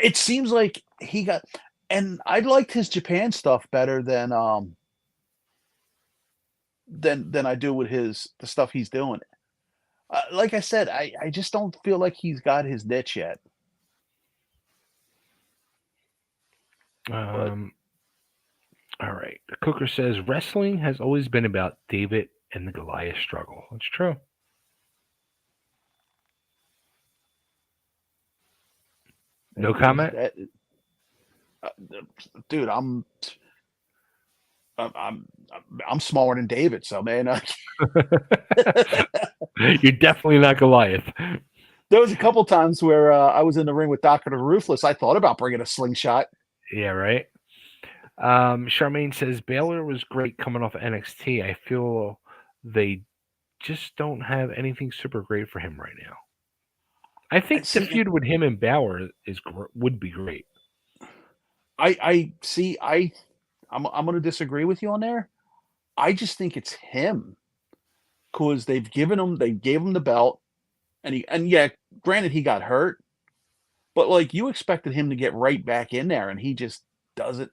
It seems like he got, and I liked his Japan stuff better than I do with his the stuff he's doing. Like I said, I just don't feel like he's got his niche yet. But
Um. All right. The cooker says wrestling has always been about David and the Goliath struggle. That's true. No
it is
comment.
that, uh, dude. I'm I'm smaller than David, so man,
You're definitely not Goliath.
there was a couple times where I was in the ring with Doctor the Ruthless. I thought about bringing a slingshot.
Yeah. Right. Charmaine says Baylor was great coming off NXT. I feel they just don't have anything super great for him right now. I think the
See, and
feud with him and Bauer would be great.
I see. I'm going to disagree with you on there. I just think it's him because they gave him the belt, and yeah, granted he got hurt, but like you expected him to get right back in there, and he just doesn't.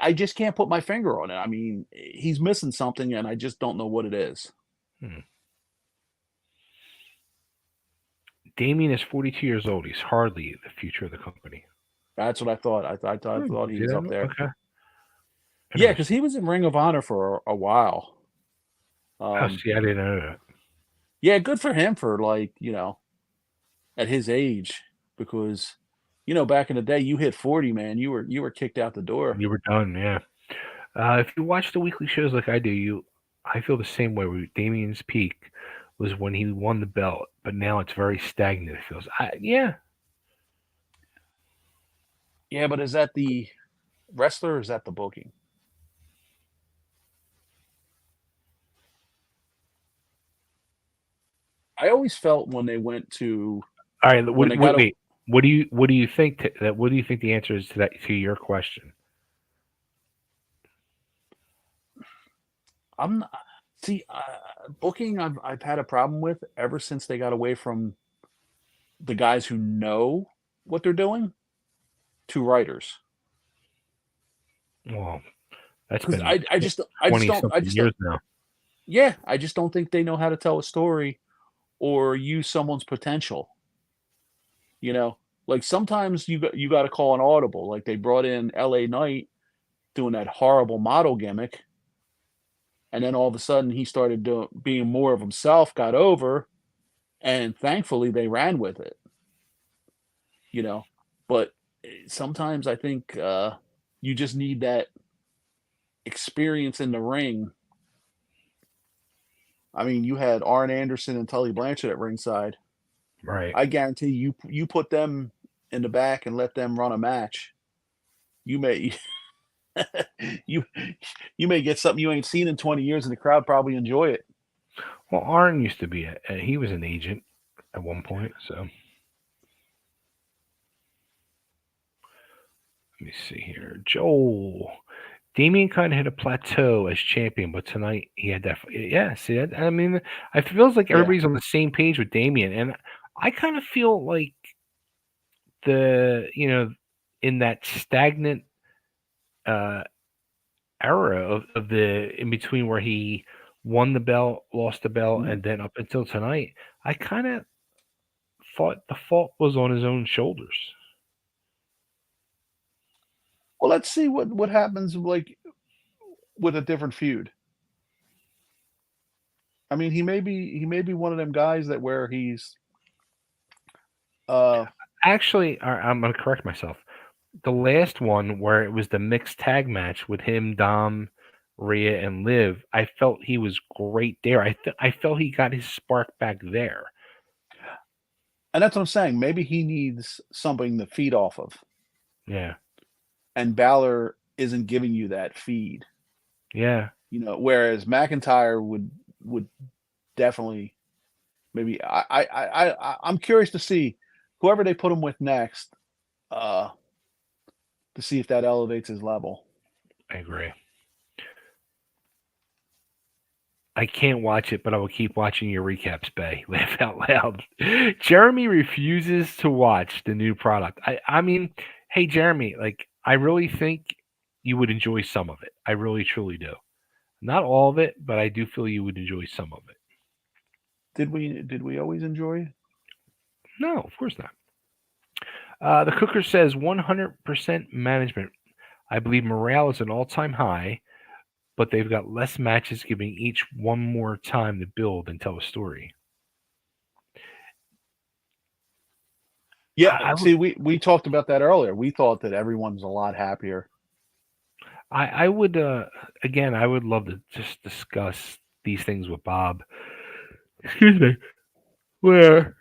I just can't put my finger on it. I mean, he's missing something, and I just don't know what it is.
Hmm. Damien is 42 years old. He's hardly the future of the company.
That's what I thought. I
Hmm.
thought he
See
was up
that?
there.
Okay.
Yeah, because
Interesting.
he was in Ring of Honor for a while.
Oh,
Um,
see, I didn't know that.
yeah, good for him for like at his age because back in the day you hit 40, man, you were kicked out the door.
You were done, yeah. If you watch the weekly shows like I do, I feel the same way. Damien's peak was when he won the belt, but now it's very stagnant. It feels, yeah.
Yeah, but is that the wrestler or is that the booking? I always felt when they went to
All right,
when they got a
wait. What do you think that? What do you think the answer is to that, to your question?
I'm not, see booking I've had a problem with ever since they got away from the guys who know what they're doing to writers.
Well, that's
Because
been
I just
20
don't I
something
just don't
years now.
yeah, I just don't think they know how to tell a story or use someone's potential. You know, like sometimes you got to call an audible. Like they brought in L.A. Knight doing that horrible model gimmick, and then all of a sudden he started being more of himself, got over, and thankfully they ran with it. You know, but sometimes I think you just need that experience in the ring. I mean, you had Arn Anderson and Tully Blanchard at ringside.
Right.
I guarantee you put them in the back and let them run a match. You may you you may get something you ain't seen in 20 years, and the crowd probably enjoy it.
Well, Arn used to be he was an agent at one point. So let me see here. Joel. Damien kind of hit a plateau as champion, but tonight he had that. Yeah, see, I mean, it feels like
Yeah.
everybody's on the same page with Damien, and I kind of feel like in that stagnant uh, era of the in between where he won the belt, lost the belt,
Mhm.
and then up until tonight, I kind of thought the fault was on his own shoulders.
Well, let's see what happens like with a different feud. I mean, he may be one of them guys that where he's uh
Actually, I'm going to correct myself. The last one where it was the mixed tag match with him, Dom, Rhea, and Liv, I felt he was great there. I felt he got his spark back there.
and that's what I'm saying. Maybe he needs something to feed off of,
Yeah,
and Balor isn't giving you that feed.
yeah,
Whereas McIntyre would definitely maybe I'm curious to see whoever they put him with next, uh, to see if that elevates his level.
I agree. I can't watch it, but I will keep watching your recaps, Bay. Laugh out loud. Jeremy refuses to watch the new product. I mean, hey, Jeremy, like, I really think you would enjoy some of it. I really, truly do. Not all of it, but I do feel you would enjoy some of it.
Did we always enjoy?
No, of course not. The Cooker says 100% management. I believe morale is an all time high, but they've got less matches, giving each one more time to build and tell a story.
Yeah,
I, I would
see, we talked about that earlier. We thought that everyone's a lot happier.
I would again I would love to just discuss these things with Bob. Excuse me. Where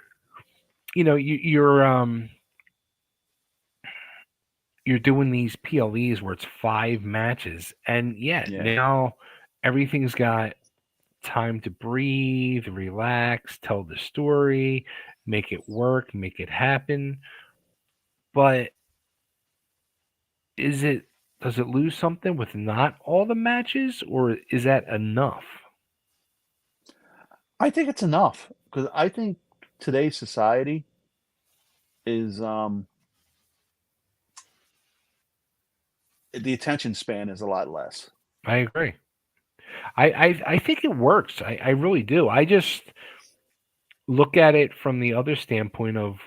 you're doing these PLEs where it's 5 matches, and yeah,
Yeah.
now everything's got time to breathe, relax, tell the story, make it work, make it happen. But is it does it lose something with not all the matches, or is that enough?
I think it's enough because I think today's society is the attention span is a lot less.
I agree. I think it works. I really do. I just look at it from the other standpoint of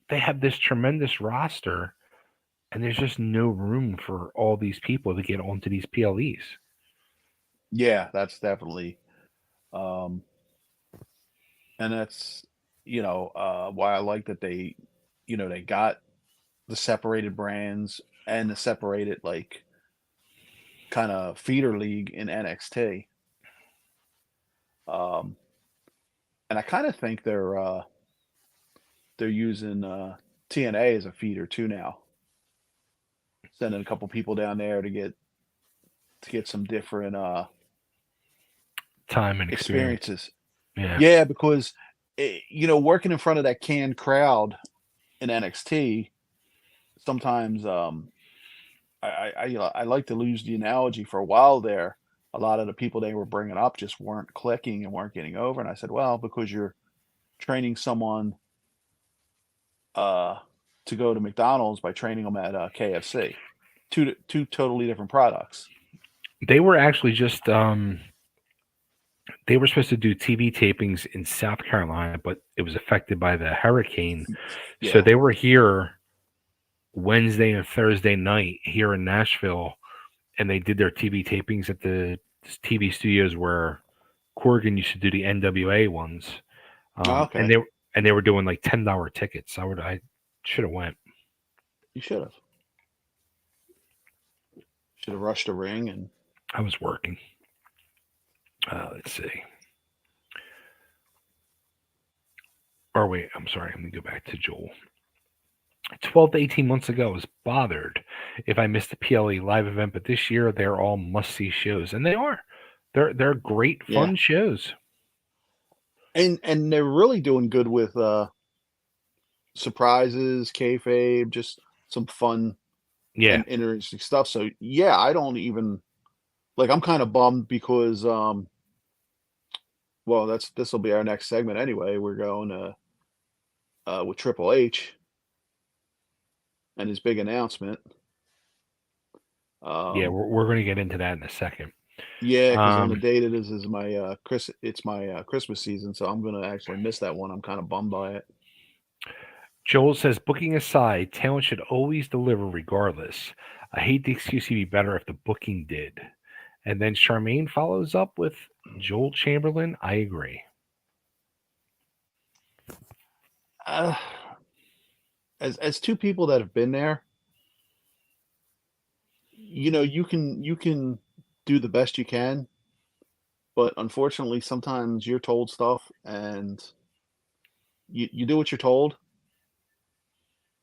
they have this tremendous roster, and there's just no room for all these people to get onto these PLEs.
Yeah, that's definitely, um, and that's why I like that they got the separated brands and the separated like kind of feeder league in NXT. Um, and I kind of think they're using TNA as a feeder too now, sending a couple people down there to get some different
Time and experience.
experiences.
Yeah.
Yeah, because working in front of that canned crowd in NXT, sometimes I like to use the analogy for a while there. A lot of the people they were bringing up just weren't clicking and weren't getting over, and I said, well, because you're training someone uh, to go to McDonald's by training them at KFC, two totally different products.
They were actually just they were supposed to do TV tapings in South Carolina, but it was affected by the hurricane. So
Yeah.
they were here Wednesday and Thursday night here in Nashville, and they did their TV tapings at the TV studios where Corgan used to do the NWA ones.
Oh,
And
okay.
they were doing like $10 tickets. I should have went.
You should have. Should have rushed the ring and
I was working. Let's see. Or wait, I'm sorry. Let me go back to Joel. 12 to 18 months ago, I was bothered if I missed a PLE live event, but this year they're all must-see shows, and they are. They're great,
yeah.
fun shows.
And they're really doing good with surprises, kayfabe, just some fun
Yeah,
and interesting stuff. So yeah, I don't even like. I'm kind of bummed because well, this will be our next segment anyway. We're going with Triple H and his big announcement.
yeah,
Um,
we're going to get into that in a second.
yeah, because on the
Um,
date it is my it's my Christmas season, so I'm gonna actually miss that one. I'm kind of bummed by it.
Joel says, booking aside, talent should always deliver regardless. I hate the excuse he'd be better if the booking did. And then Charmaine follows up with Joel Chamberlain. I agree.
Uh, as two people that have been there, you can do the best you can, but unfortunately, sometimes you're told stuff and you do what you're told.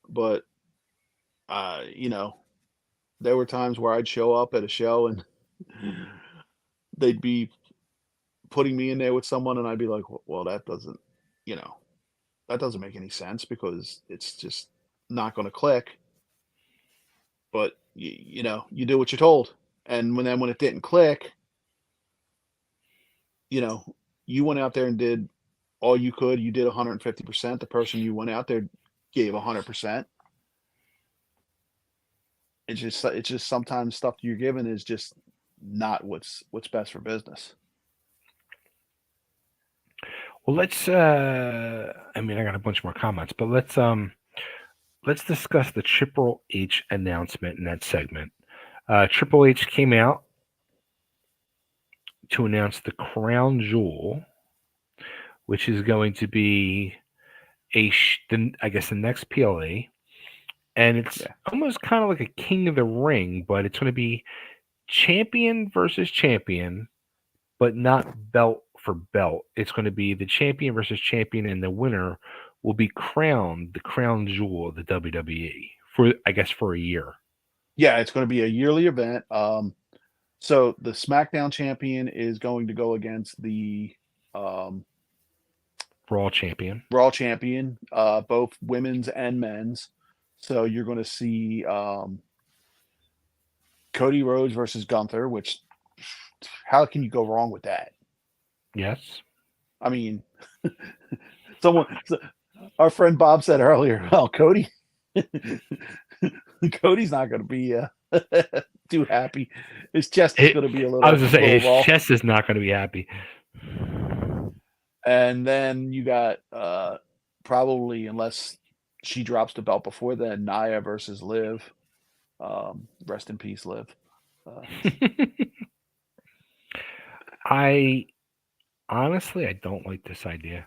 But uh, you know, there were times where I'd show up at a show and they'd be putting me in there with someone, and I'd be like, well, you know, that doesn't make any sense because it's just not going to click. But you do what you're told, and when it didn't click, you know, you went out there and did all you could. You did 150%. The person you went out there gave 100%. It's just sometimes stuff you're given is just not what's best for business.
Well, let's I mean, I got a bunch more comments, but let's discuss the Triple H announcement in that segment. Triple H came out to announce the crown jewel, which is going to be I guess the next PLA, and it's
Yeah.
almost kind of like a King of the Ring, but it's going to be champion versus champion, but not belt for belt. It's going to be the champion versus champion, and the winner will be crowned the crown jewel of the WWE for, I guess, for a year.
Yeah, it's going to be a yearly event. So the SmackDown champion is going to go against the um,
Raw champion.
Raw champion, both women's and men's. So you're going to see Cody Rhodes versus Gunther, which how can you go wrong with that?
Yes.
I mean, someone, our friend Bob said earlier, well, Cody's not going to be Too happy. His chest is
It,
going to be a
I was
little
gonna say his
raw.
chest is not going to be happy.
And then you got probably, unless she drops the belt before then, Nia versus Liv. Rest in peace, Liv. Uh,
I honestly, I don't like this idea.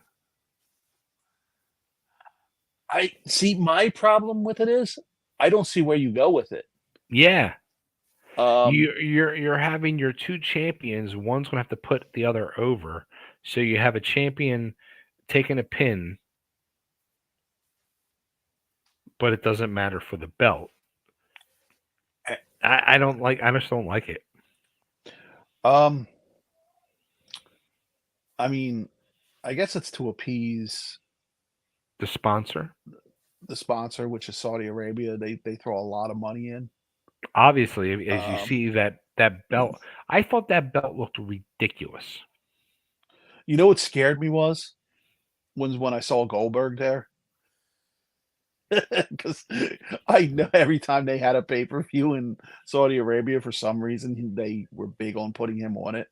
I see. My problem with it is I don't see where you go with it.
Yeah,
Um,
you're having your two champions. One's going to have to put the other over, so you have a champion taking a pin, but it doesn't matter for the belt. I don't like. I just don't like it.
um, I mean, I guess it's to appease
The sponsor,
the sponsor, which is Saudi Arabia. They throw a lot of money in.
obviously, as you
Um,
see that belt, I thought that belt looked ridiculous.
you know what scared me was when I saw Goldberg there. Because I know every time they had a pay per view in Saudi Arabia, for some reason they were big on putting him on it,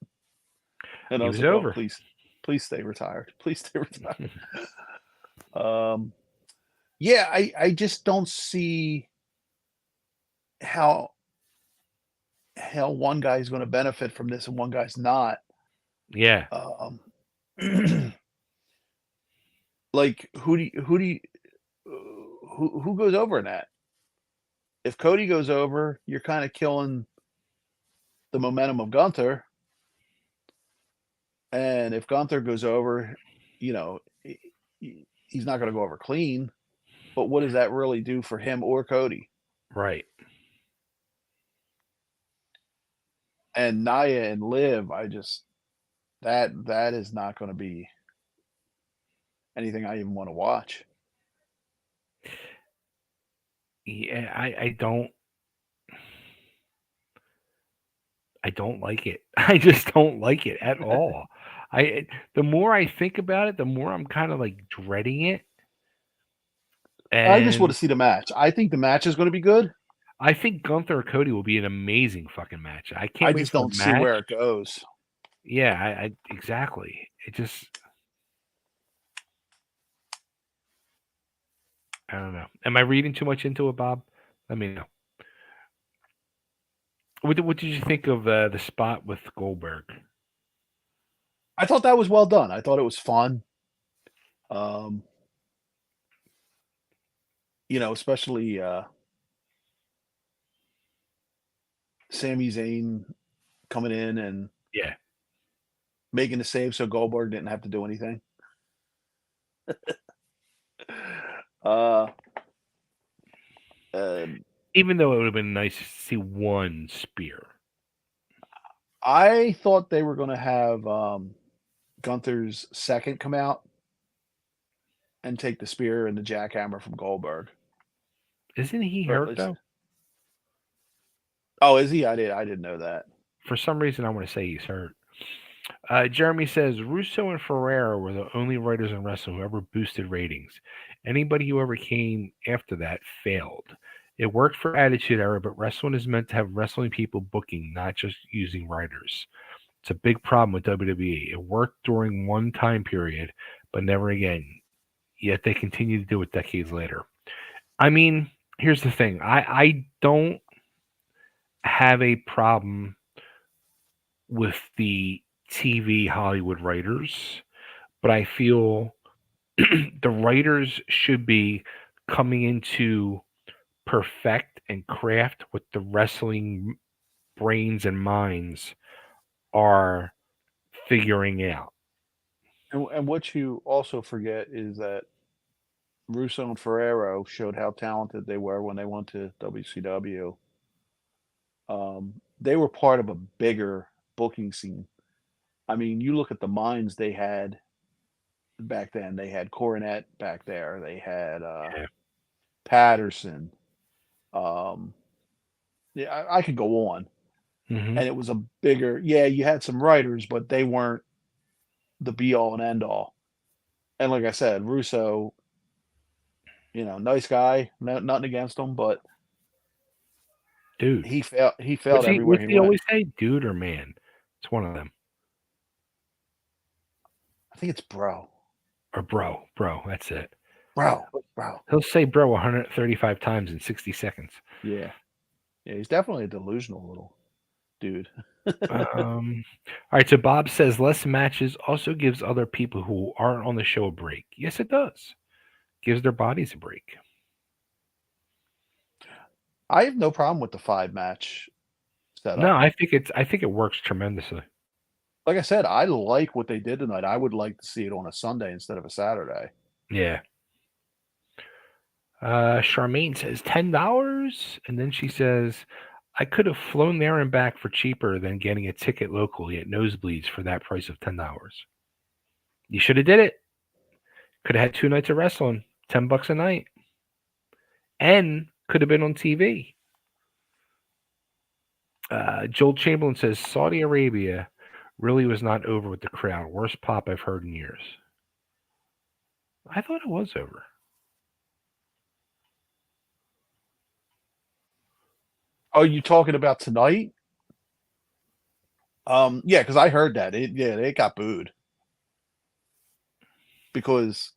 and I
He
was
was
like, "Oh,
over.
please, please stay retired, please stay retired." Um, yeah, I just don't see how one guy's going to benefit from this and one guy's not.
Yeah,
Um, like who goes over in that? If Cody goes over, you're kind of killing the momentum of Gunther. And if Gunther goes over, you know, he's not going to go over clean. But what does that really do for him or Cody?
right.
And Nia and Liv, I just that is not going to be anything I even want to watch.
Yeah, I don't like it. I just don't like it at all. The more I think about it, the more I'm kind of like dreading it.
I just want
And
to see the match. I think the match is going to be good.
I think Gunther or Cody will be an amazing fucking match. I
I
can't wait
just
for the
don't see
match.
where it goes.
Yeah, I exactly. It just I don't know. Am I reading too much into it, Bob? Let me know. What did you think of the spot with Goldberg?
I thought that was well done. I thought it was fun. Um, especially Sami Zayn coming in and
Yeah.
making the save so Goldberg didn't have to do anything. Uh, um,
Even though it would have been nice to see one spear.
I thought they were going to have Gunther's second come out and take the spear and the jackhammer from Goldberg,
Isn't he
or at
hurt
least.
though?
Oh, is he? I didn't know that.
For some reason, I want to say he's hurt. Jeremy says Russo and Ferrera were the only writers in wrestling who ever boosted ratings. Anybody who ever came after that failed. It worked for Attitude Era, but wrestling is meant to have wrestling people booking, not just using writers. It's a big problem with WWE. It worked during one time period, but never again. Yet they continue to do it decades later. I mean, here's the thing. I don't have a problem with the TV Hollywood writers, but I feel the writers should be coming into perfect and craft what the wrestling brains and minds are figuring out.
And what you also forget is that Russo and Ferrero showed how talented they were when they went to WCW. They were part of a bigger booking scene. I mean, you look at the minds they had back then. They had Coronet back there. They had
Yeah.
Patterson. Um, yeah, I could go on.
Hmm.
And it was a bigger. Yeah, you had some writers, but they weren't the be all and end all. And like I said, Russo, nice guy, nothing against him, but
Dude.
He failed everywhere
What's
he
he
went.
always say? Dude or man? It's one of them.
I think it's bro.
Or bro. Bro. That's it.
Bro. Bro.
He'll say bro 135 times in 60 seconds.
Yeah. Yeah, he's definitely a delusional little dude.
All right. So Bob says less matches also gives other people who aren't on the show a break. Yes, it does. Gives their bodies a break.
I have no problem with the 5 match
No,
setup.
I think it works tremendously.
Like I said, I like what they did tonight. I would like to see it on a Sunday instead of a Saturday.
Yeah. Charmaine says $10, and then she says, "I could have flown there and back for cheaper than getting a ticket locally at nosebleeds for that price of $10. You should have did it. Could have had 2 nights of wrestling, $10 a night, and could have been on TV." Joel Chamberlain says Saudi Arabia really was not over with the crowd. Worst pop I've heard in years. I thought it was over.
Oh, you talking about tonight? Yeah, because I heard that. It got booed. Because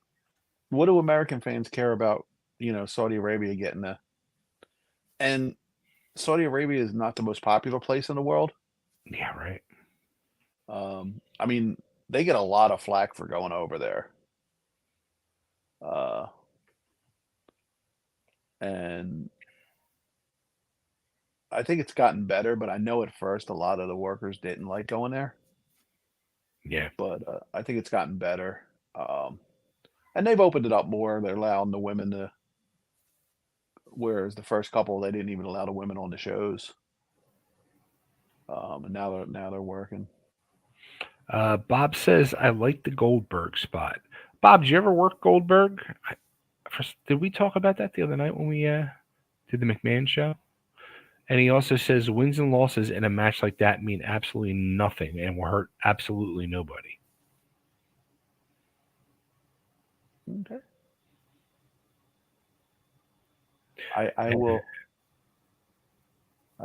what do American fans care about, Saudi Arabia getting the and Saudi Arabia is not the most popular place in the world.
Yeah, right.
I mean, they get a lot of flack for going over there. Uh, and I think it's gotten better, but I know at first a lot of the workers didn't like going there.
Yeah.
But I think it's gotten better. Um, and they've opened it up more. They're allowing the women to, whereas the first couple they didn't even allow the women on the shows. And now they're working.
Bob says I like the Goldberg spot. Bob, did you ever work Goldberg? Did we talk about that the other night when we did the McMahon show? And he also says wins and losses in a match like that mean absolutely nothing and will hurt absolutely nobody.
Okay. I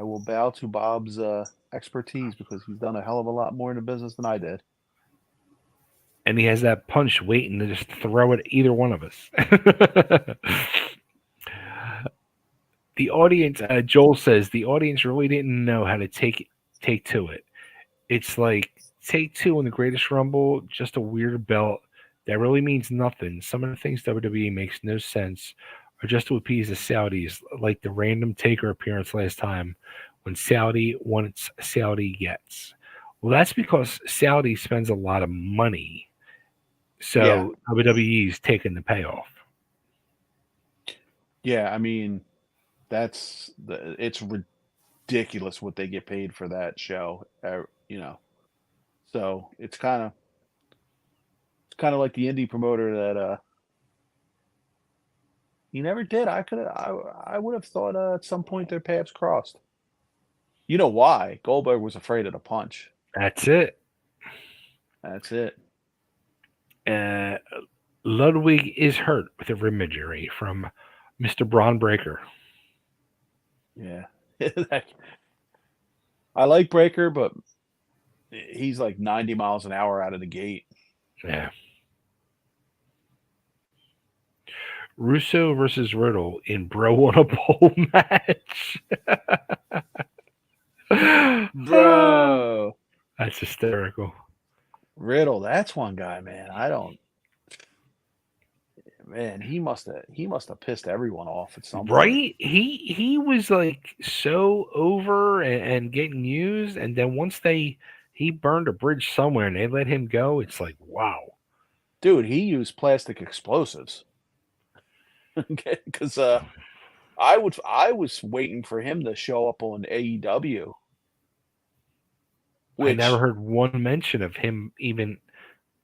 will bow to Bob's expertise because he's done a hell of a lot more in the business than I did.
And he has that punch waiting to just throw at either one of us. The audience, Joel says, the audience really didn't know how to take to it. It's like take two in the Greatest Rumble, just a weird belt that really means nothing. Some of the things WWE makes no sense are just to appease the Saudis, like the random Taker appearance last time when Saudi wants, Saudi gets. Well, that's because Saudi spends a lot of money,
Yeah,
so WWE's taking the payoff.
yeah. I mean, it's ridiculous what they get paid for that show. So it's kind of like the indie promoter that he never did. I would have thought at some point their paths crossed. You know why? Goldberg was afraid of the punch.
That's it.
That's it.
Uh, Ludwig is hurt with a rib injury from Mr. Braun Breaker.
Yeah. I like Breaker, but he's like 90 miles an hour out of the gate.
Yeah. Russo versus Riddle in Bro on a Pole match.
Bro.
That's hysterical.
Riddle, that's one guy, man. I don't Man, he must have pissed everyone off at some point.
Right? He was like so over and getting used, and then once he burned a bridge somewhere and they let him go, it's like wow.
Dude, he used plastic explosives. Okay, because I was waiting for him to show up on AEW,
I never
which
heard one mention of him even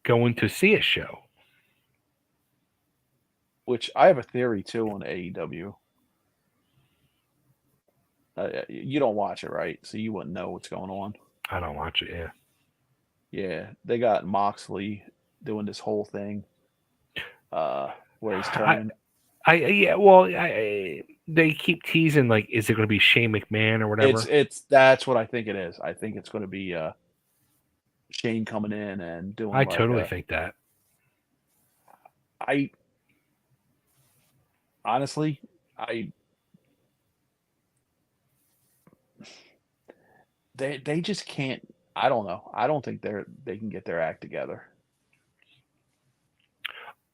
going to see a show.
which I have a theory too on AEW. You don't watch it, right? So you wouldn't know what's going on.
I don't watch it. Yeah.
Yeah, they got Moxley doing this whole thing where he's
I
turning.
I yeah. Well, I they keep teasing like, is it going to be Shane McMahon or whatever?
It's that's what I think it is. I think it's going to be Shane coming in and doing
I
like
totally
a.
think that.
I honestly, I they just can't. I don't know. I don't think they can get their act together.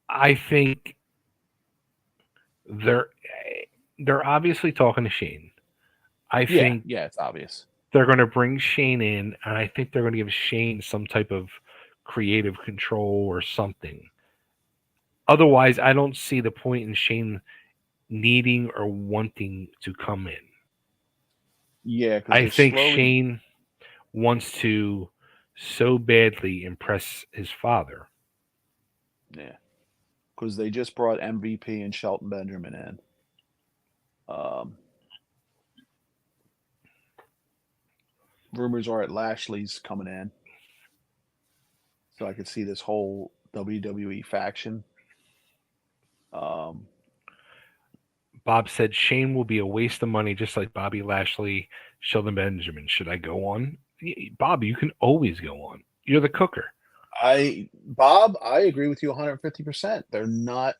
I think they're they're obviously talking to Shane. I
Yeah,
think
yeah, it's obvious.
they're going to bring Shane in, and I think they're going to give Shane some type of creative control or something. Otherwise, I don't see the point in Shane needing or wanting to come in.
Yeah, because
I
they're
think
slowly.
Shane wants to so badly impress his father.
Yeah, because they just brought MVP and Shelton Benjamin in. Rumors are at Lashley's coming in, so I could see this whole WWE faction. Um,
Bob said Shane will be a waste of money, just like Bobby Lashley, Sheldon Benjamin. Should I go on? Bob, you can always go on. You're the cooker.
Bob, I agree with you 150%. They're not.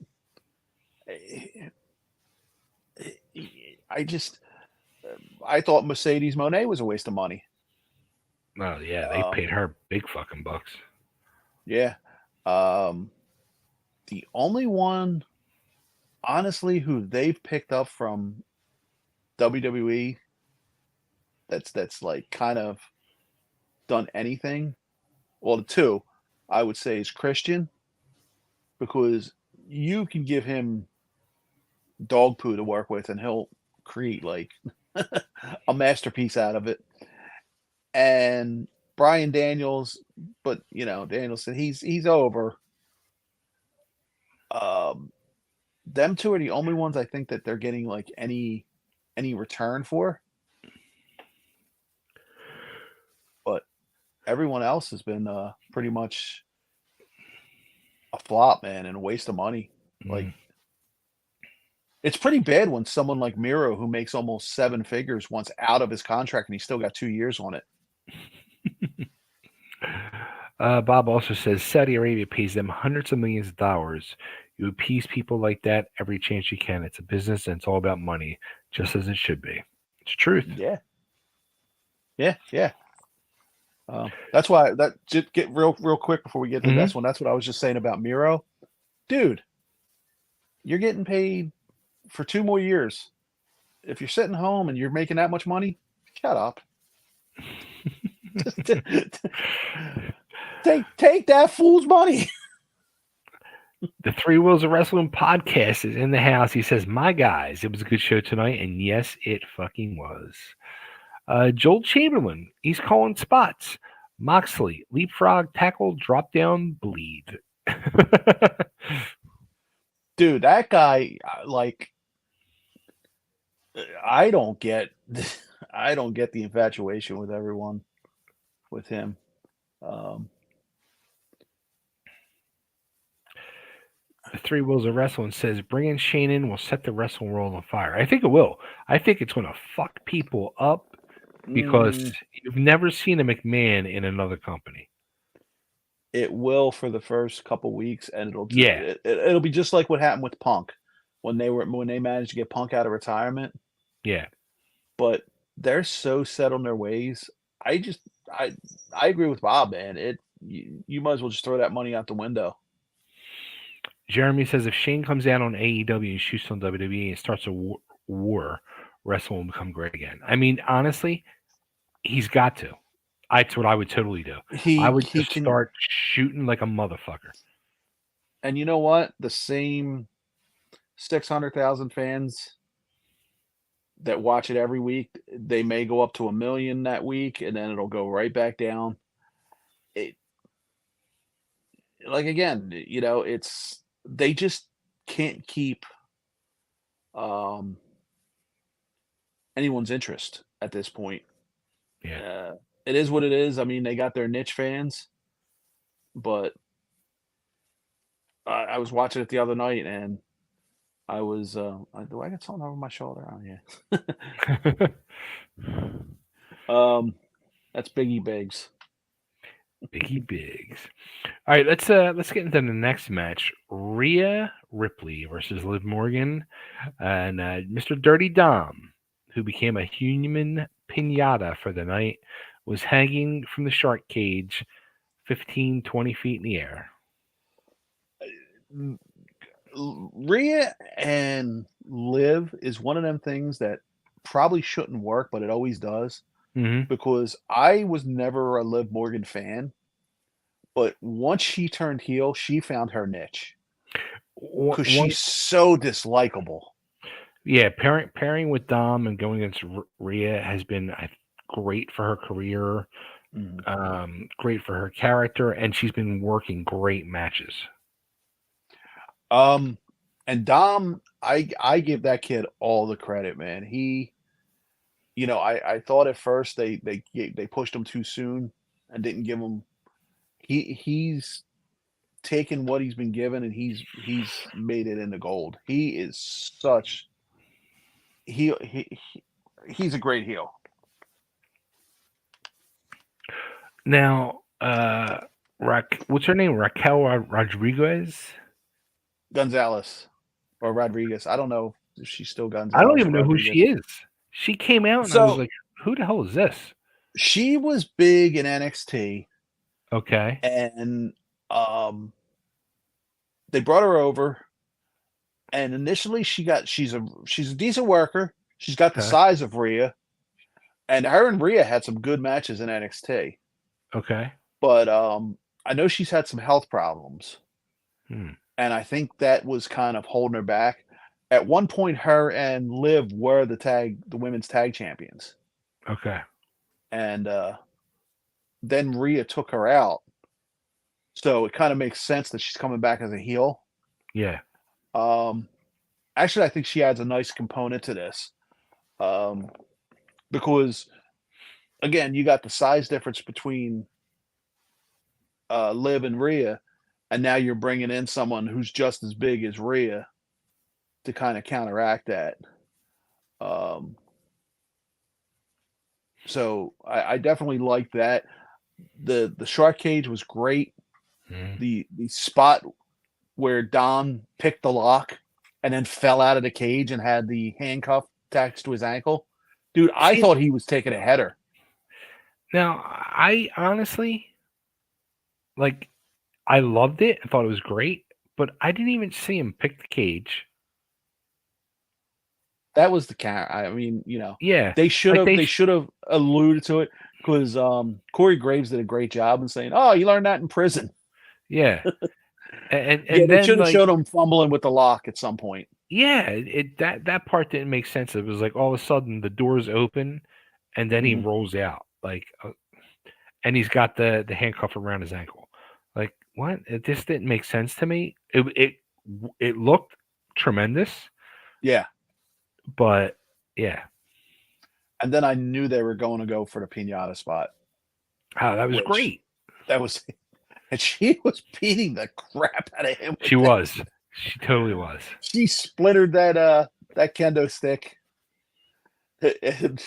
I just I thought Mercedes Monet was a waste of money.
Oh yeah, they
Um,
paid her big fucking bucks.
yeah. Um, the only one, honestly, who they've picked up from WWE that's like kind of done anything. Well, the two I would say is Christian because you can give him dog poo to work with and he'll create like a masterpiece out of it. And Brian Daniels, but Danielson, he's over. Um, them two are the only ones I think that they're getting like any return for. But everyone else has been pretty much a flop, man, and a waste of money. Like
Mm.
it's pretty bad when someone like Miro, who makes almost seven figures, wants out of his contract and he's still got 2 years on it.
Bob also says Saudi Arabia pays them hundreds of millions of dollars. You appease people like that every chance you can. It's a business and it's all about money, just as it should be. It's truth.
Yeah, yeah. That's why that just get real quick before we get to the
Hmm.
next one. That's what I was just saying about Miro, dude. You're getting paid for 2 more years. If you're sitting home and you're making that much money, shut up. Take that fool's money.
The Three Wheels of Wrestling podcast is in the house. He says, "My guys, it was a good show tonight, and yes, it fucking was." Joel Chamberlain, he's calling spots. Moxley, leapfrog, tackle, drop down, bleed.
Dude, that guy, like, I don't get, I don't get the infatuation with everyone with him. Um,
The Three Wheels of Wrestling says, bringing Shane in will set the wrestling world on fire. I think it will. I think it's going to fuck people up because
mm,
you've never seen a McMahon in another company.
it will for the first couple weeks, and
Yeah,
it'll be just like what happened with Punk when they managed to get Punk out of retirement.
yeah.
But they're so set on their ways. I just I agree with Bob, man. You might as well just throw that money out the window.
Jeremy says if Shane comes out on AEW and shoots on WWE and starts a war, wrestling will become great again. I mean, honestly, he's got to. That's what I would totally do. I would
He
just
can,
start shooting like a motherfucker.
and you know what? The same 600,000 fans that watch it every week, they may go up to 1 million that week, and then it'll go right back down. It like again, it's they just can't keep um, anyone's interest at this point.
Yeah.
Uh, it is what it is. I mean, they got their niche fans, but I was watching it the other night, and I was. Do I got something over my shoulder? Oh yeah. That's Biggie Biggs.
Biggie Biggs. All right, let's get into the next match. Rhea Ripley versus Liv Morgan, and Mr. Dirty Dom, who became a human pinata for the night, was hanging from the shark cage 15, 20 feet in the air.
Rhea and Liv is one of them things that probably shouldn't work, but it always does.
Mm-hmm.
Because I was never a Liv Morgan fan, but once she turned heel, she found her niche because
One,
she's so dislikable.
yeah, pairing with Dom and going against Rhea has been great for her career,
Mhm.
great for her character, and she's been working great matches.
Um, and Dom, I give that kid all the credit, man. I thought at first they pushed him too soon and didn't give him. He's taken what he's been given and he's made it into gold. He is such he's a great heel.
Now, what's her name? Raquel Rodriguez.
Gonzalez or Rodriguez. I don't know if she's still
I don't
Gonzalez or
even know who she
Rodriguez.
is. She came out and I was
So
like, "Who the hell is this?"
she was big in NXT,
Okay,
and um, they brought her over. And initially, she's a decent worker. She's got the
okay,
size of Rhea, and her and Rhea had some good matches in NXT.
okay.
But I know she's had some health problems,
Hmm.
and I think that was kind of holding her back. At one point, her and Liv were the women's tag champions,
Okay.
and then Rhea took her out. So it kind of makes sense that she's coming back as a heel.
Yeah.
Um, Actually, I think she adds a nice component to this um, because, again, you got the size difference between Liv and Rhea, and now you're bringing in someone who's just as big as Rhea to kind of counteract that. Um, so I definitely like that. The shark cage was great.
Hmm.
The spot where Dom picked the lock and then fell out of the cage and had the handcuff attached to his ankle. Dude, I
See,
thought he was taking a header.
now I honestly like. I loved it. I thought it was great, but I didn't even see him pick the cage.
That was the count. I mean,
Yeah,
they should
like
have they should have alluded to it because Corey Graves did a great job in saying, "Oh, you learned that in prison."
yeah, and
Yeah,
and
they
then
should have
like
showed him fumbling with the lock at some point.
yeah, that part didn't make sense. It was like all of a sudden the doors open, and then he
Mhm.
rolls out and he's got the handcuff around his ankle. Like what? It just didn't make sense to me. It looked tremendous,
Yeah,
but yeah,
and then I knew they were going to go for the pinata spot,
oh, that was
which
great.
that was, and she was beating the crap out of him with
She
that.
was. She totally was.
She splintered that kendo stick, and,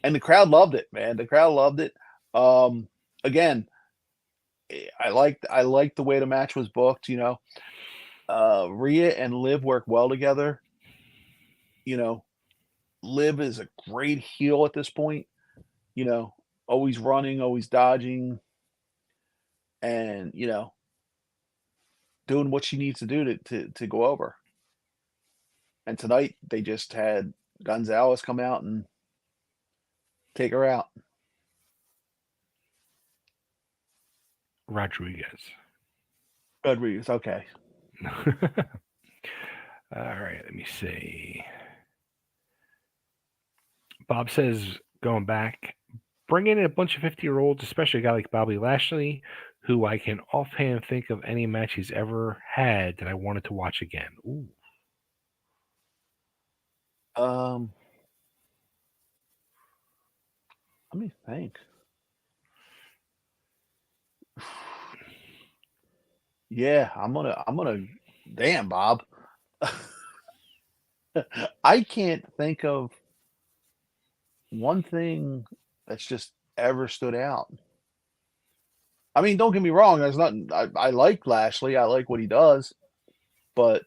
and the crowd loved it, man. The crowd loved it. Um, Again, I liked the way the match was booked. Rhea and Liv work well together. You know, Liv is a great heel at this point. You know, always running, always dodging, and doing what she needs to do to go over. And tonight they just had Gonzalez come out and take her out.
Rodriguez.
Rodriguez, okay.
All right, let me see. Bob says going back, bring in a bunch of 50-year-olds, especially a guy like Bobby Lashley, who I can offhand think of any match he's ever had that I wanted to watch again. Ooh.
Um, Let me think. Yeah, I'm gonna. Damn, Bob. I can't think of one thing that's just ever stood out. I mean, don't get me wrong. There's nothing. I like Lashley. I like what he does, but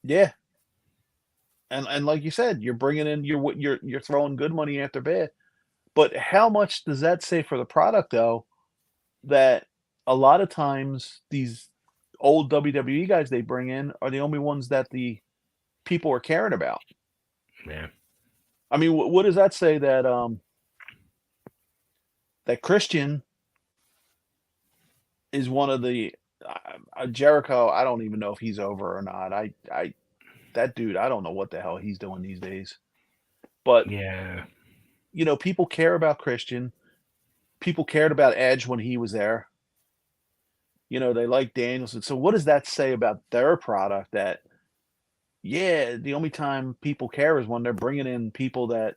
yeah, and like you said, you're bringing in you're throwing good money after bad. But how much does that say for the product, though? That a lot of times these old WWE guys they bring in are the only ones that the people are caring about.
Yeah.
I mean, what does that say that Christian is one of the Jericho? I don't even know if he's over or not. I that dude, I don't know what the hell he's doing these days. But
Yeah.
people care about Christian. People cared about Edge when he was there. They like Danielson. So what does that say about their product? That yeah, the only time people care is when they're bringing in people that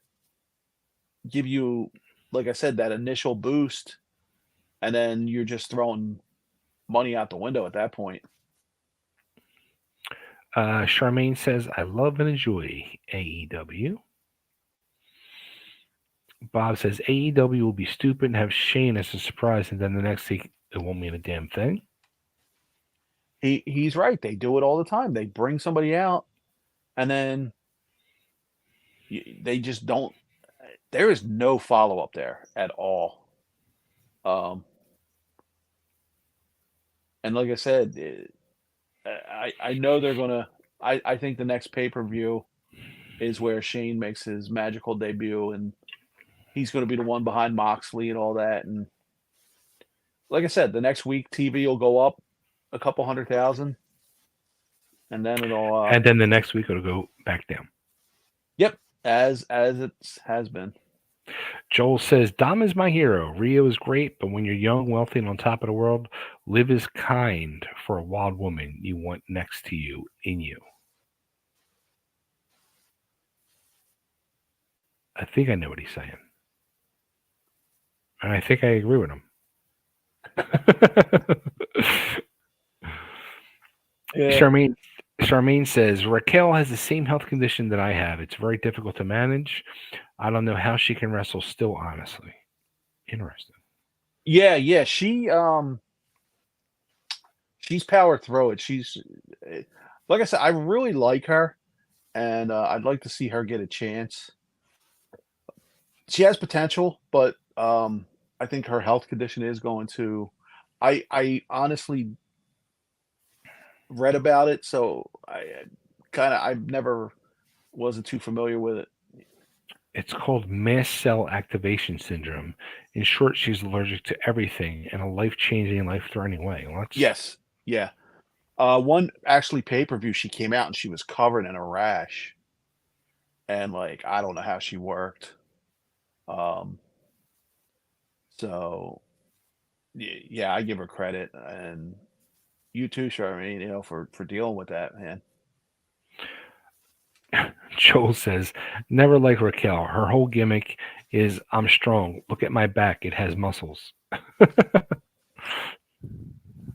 give you, like I said, that initial boost, and then you're just throwing money out the window at that point.
Charmaine says, I love and enjoy AEW. Bob says, AEW will be stupid and have Shane as a surprise, and then the next week it won't mean a damn thing.
He's right. They do it all the time. They bring somebody out, and then they just don't. There is no follow up there at all. Um, and like I said, I know they're gonna. I think the next pay per view is where Shane makes his magical debut, and he's going to be the one behind Moxley and all that. And like I said, the next week TV will go up a couple 100,000, and then it'll
And then the next week it'll go back down.
yep, as it has been.
Joel says, Dom is my hero. Rio is great, but when you're young, wealthy, and on top of the world, live as kind for a wild woman you want next to you, in you. I think I know what he's saying. And I think I agree with him.
Yeah.
Charmaine Charmaine says Raquel has the same health condition that I have. It's very difficult to manage. I don't know how she can wrestle still, honestly. Interesting.
Yeah. She's powered through it. She's like I said, I really like her, and I'd like to see her get a chance. She has potential, but I think her health condition is going to. I honestly read about it, so I never wasn't too familiar with it.
It's called mast cell activation syndrome. In short, she's allergic to everything in a life changing and life threatening way. Well, that's
Yes, yeah. One actually pay per view, she came out and she was covered in a rash, and like I don't know how she worked. Um, so yeah, I give her credit, and you too, Charmaine. For dealing with that, man.
Joel says, never like Raquel. Her whole gimmick is I'm strong. Look at my back. It has muscles.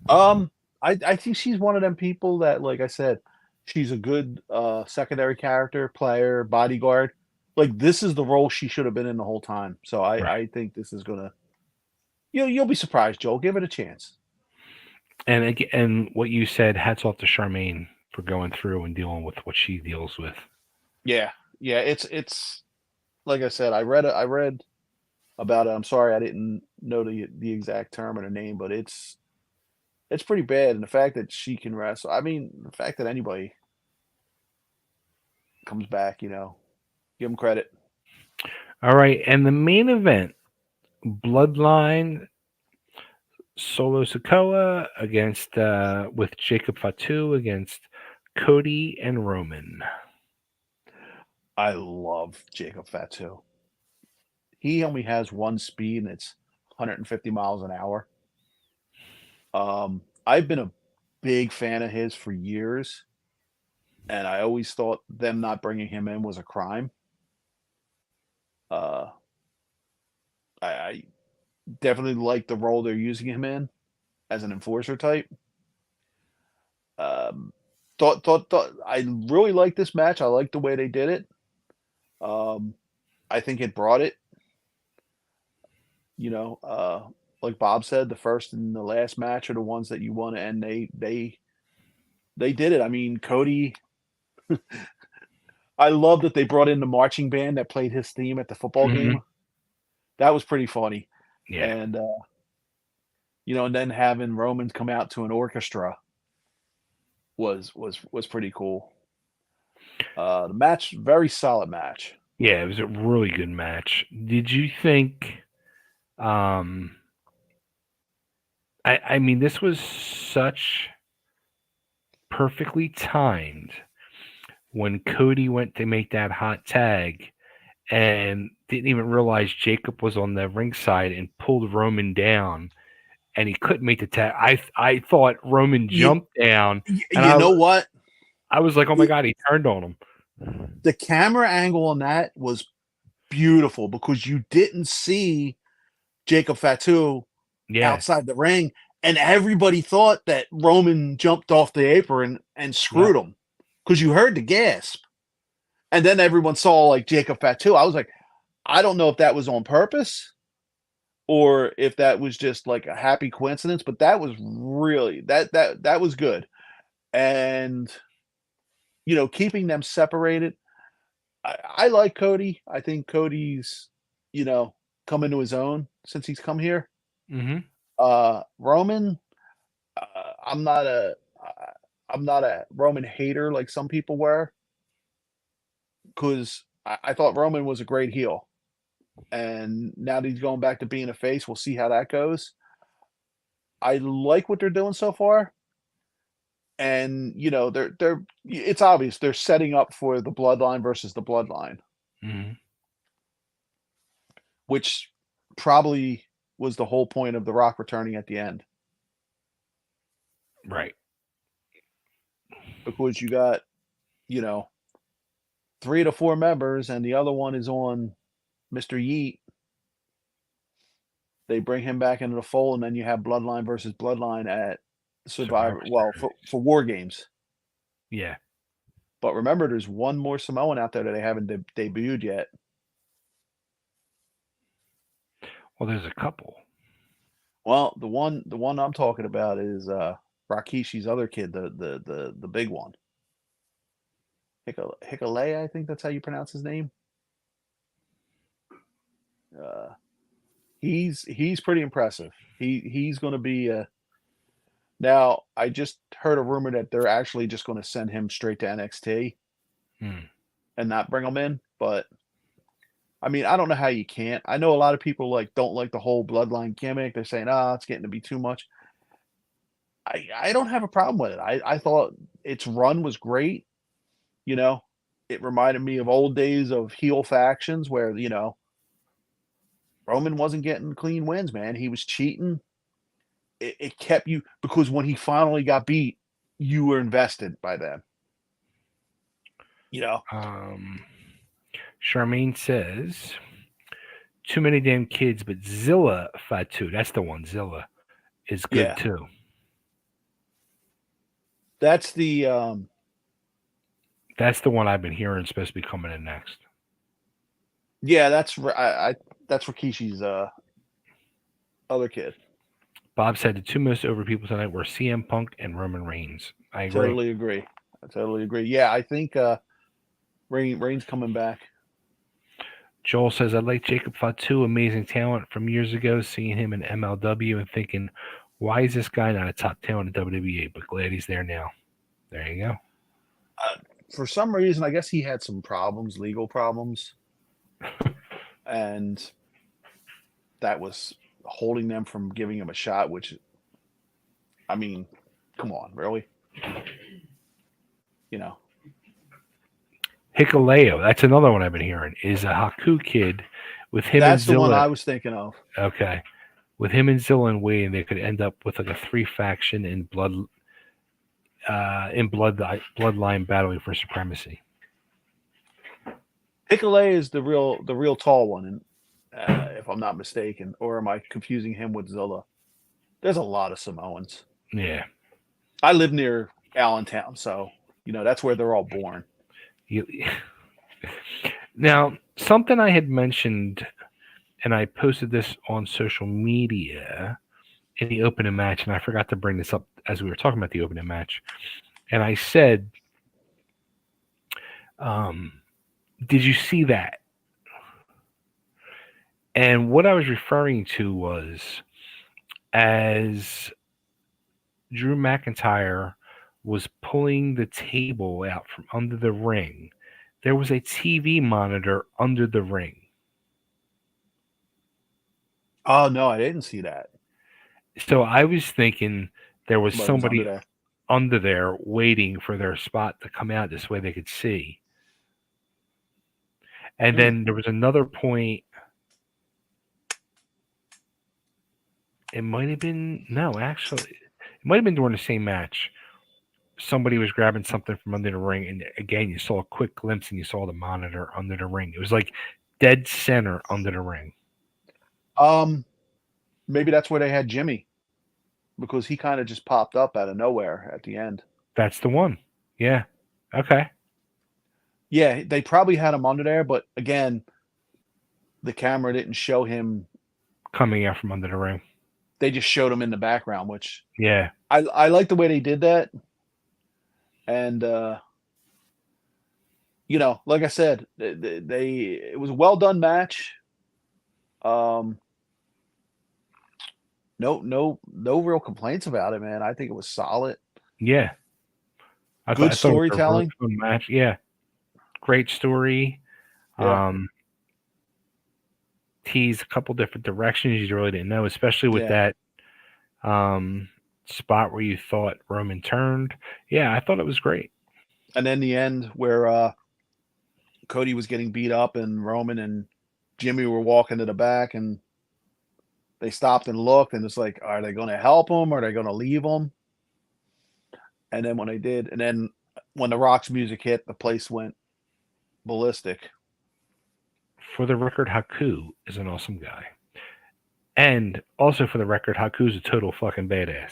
Um, I think she's one of them people that, like I said, she's a good secondary character, player, bodyguard. Like this is the role she should have been in the whole time. So
Right.
I think this is gonna. You'll be surprised, Joel. Give it a chance.
And what you said, hats off to Charmaine for going through and dealing with what she deals with.
Yeah, yeah. It's like I said. I read about it. I'm sorry I didn't know the exact term or the name, but it's pretty bad. And the fact that she can wrestle. I mean, the fact that anybody comes back, give them credit.
All right, and the main event, Bloodline Solo Sokoa against with Jacob Fatu against Cody and Roman.
I love Jacob Fatu. He only has one speed, and it's 150 miles an hour. I've been a big fan of his for years, and I always thought them not bringing him in was a crime. Uh, I definitely like the role they're using him in as an enforcer type. Um, thought I really liked this match. I liked the way they did it. I think it brought it. You know, like Bob said, the first and the last match are the ones that you want, and they did it. I mean, Cody. I love that they brought in the marching band that played his theme at the football
Hmm.
game. That was pretty funny,
Yeah.
and and then having Romans come out to an orchestra was pretty cool. The match, very solid match.
Yeah, it was a really good match. Did you think um I mean this was such perfectly timed when Cody went to make that hot tag and didn't even realize Jacob was on the ringside and pulled Roman down and he couldn't make the tag. I thought Roman
You
jumped down and
you know what?
I was like, "Oh my god, he turned on him."
The camera angle on that was beautiful because you didn't see Jacob Fatu
Yeah.
outside the ring, and everybody thought that Roman jumped off the apron and
Yep.
screwed him because you heard the gasp, and then everyone saw like Jacob Fatu. I was like, I don't know if that was on purpose or if that was just like a happy coincidence, but that was really that was good, and keeping them separated. I like Cody. I think Cody's, you know, coming to his own since he's come here.
Mhm.
Roman, I'm not a Roman hater like some people were, because I thought Roman was a great heel, and now that he's going back to being a face, we'll see how that goes. I like what they're doing so far, and they're it's obvious they're setting up for the Bloodline versus the Bloodline,
Mhm.
which probably was the whole point of The Rock returning at the end,
Right.
because you got you know 3 to 4 members, and the other one is on Mr. Yeet. They bring him back into the fold, and then you have Bloodline versus Bloodline at
Survivor
Survivor. Well, for War Games.
Yeah.
But remember, there's one more Samoan out there that they haven't debuted yet.
Well, there's a couple.
Well, the one I'm talking about is Rakishi's other kid, the big one, Hikalea. I think that's how you pronounce his name. Uh, he's pretty impressive. He's going to be now. I just heard a rumor that they're actually just going to send him straight to NXT
Hmm.
and not bring him in. But I mean, I don't know how you can't. I know a lot of people don't like the whole Bloodline gimmick. They're saying, "Ah, it's getting to be too much." I don't have a problem with it. I thought its run was great. You know, it reminded me of old days of heel factions where Roman wasn't getting clean wins. Man, he was cheating. It kept you, because when he finally got beat, you were invested by then. You know,
Um, Charmaine says, too many damn kids, but Zilla Fatu, that's the one, Zilla, is good
yeah,
too.
that's the
That's the one I've been hearing supposed to be coming in next.
yeah, that's Rikishi's other kid.
Bob said the two most over people tonight were CM Punk and Roman Reigns. I agree.
Totally agree. I totally agree. Yeah, I think Reigns coming back.
Joel says, I like Jacob Fatu, amazing talent from years ago, seeing him in MLW and thinking, why is this guy not a top talent in WWE? But glad he's there now. There you go.
For some reason, I guess he had some problems, legal problems, and that was holding them from giving him a shot. Which, I mean, come on, really? You know,
Hikaleo, that's another one I've been hearing, is a Haku kid with him and
that's the one
Zilla.
I was thinking of.
Okay. With him and Zilla and Wade, they could end up with like a three faction in bloodline battling for supremacy.
Hikuleo is the real tall one, and if I'm not mistaken, or am I confusing him with Zilla? There's a lot of Samoans.
Yeah.
I live near Allentown, so That's where they're all born.
You, now, something I had mentioned, and I posted this on social media in the opening match, and I forgot to bring this up as we were talking about the opening match. And I said, um, "Did you see that?" And what I was referring to was as Drew McIntyre was pulling the table out from under the ring, there was a TV monitor under the ring.
Oh no, I didn't see that.
So I was thinking there was
Somebody was under
somebody
there.
under there waiting for their spot to come out this way they could see. And
Hmm.
then there was another point. It might have been no, actually, it might have been during the same match. Somebody was grabbing something from under the ring, and again, you saw a quick glimpse, and you saw the monitor under the ring. It was like dead center under the ring.
Um, Maybe that's where they had Jimmy because he kind of just popped up out of nowhere at the end.
That's the one. Yeah. Okay.
Yeah, they probably had him under there, but again, the camera didn't show him.
Coming out from under the ring.
They just showed him in the background, which
Yeah.
I like the way they did that. And like I said, it was a well done match. Um, no real complaints about it, man. I think it was solid.
Yeah.
Good
I thought it was a really
storytelling.
fun match. Yeah. Great story.
Yeah,
Um, teased a couple different directions you really didn't know, especially with
yeah.
that um, spot where you thought Roman turned. Yeah, I thought it was great.
And then the end where Cody was getting beat up and Roman and Jimmy were walking to the back and they stopped and looked and it's like, are they going to help him? Or are they going to leave him? And then when they did, and then when the Rock's music hit, the place went ballistic.
For the record, Haku is an awesome guy. And also for the record, Haku's a total fucking badass.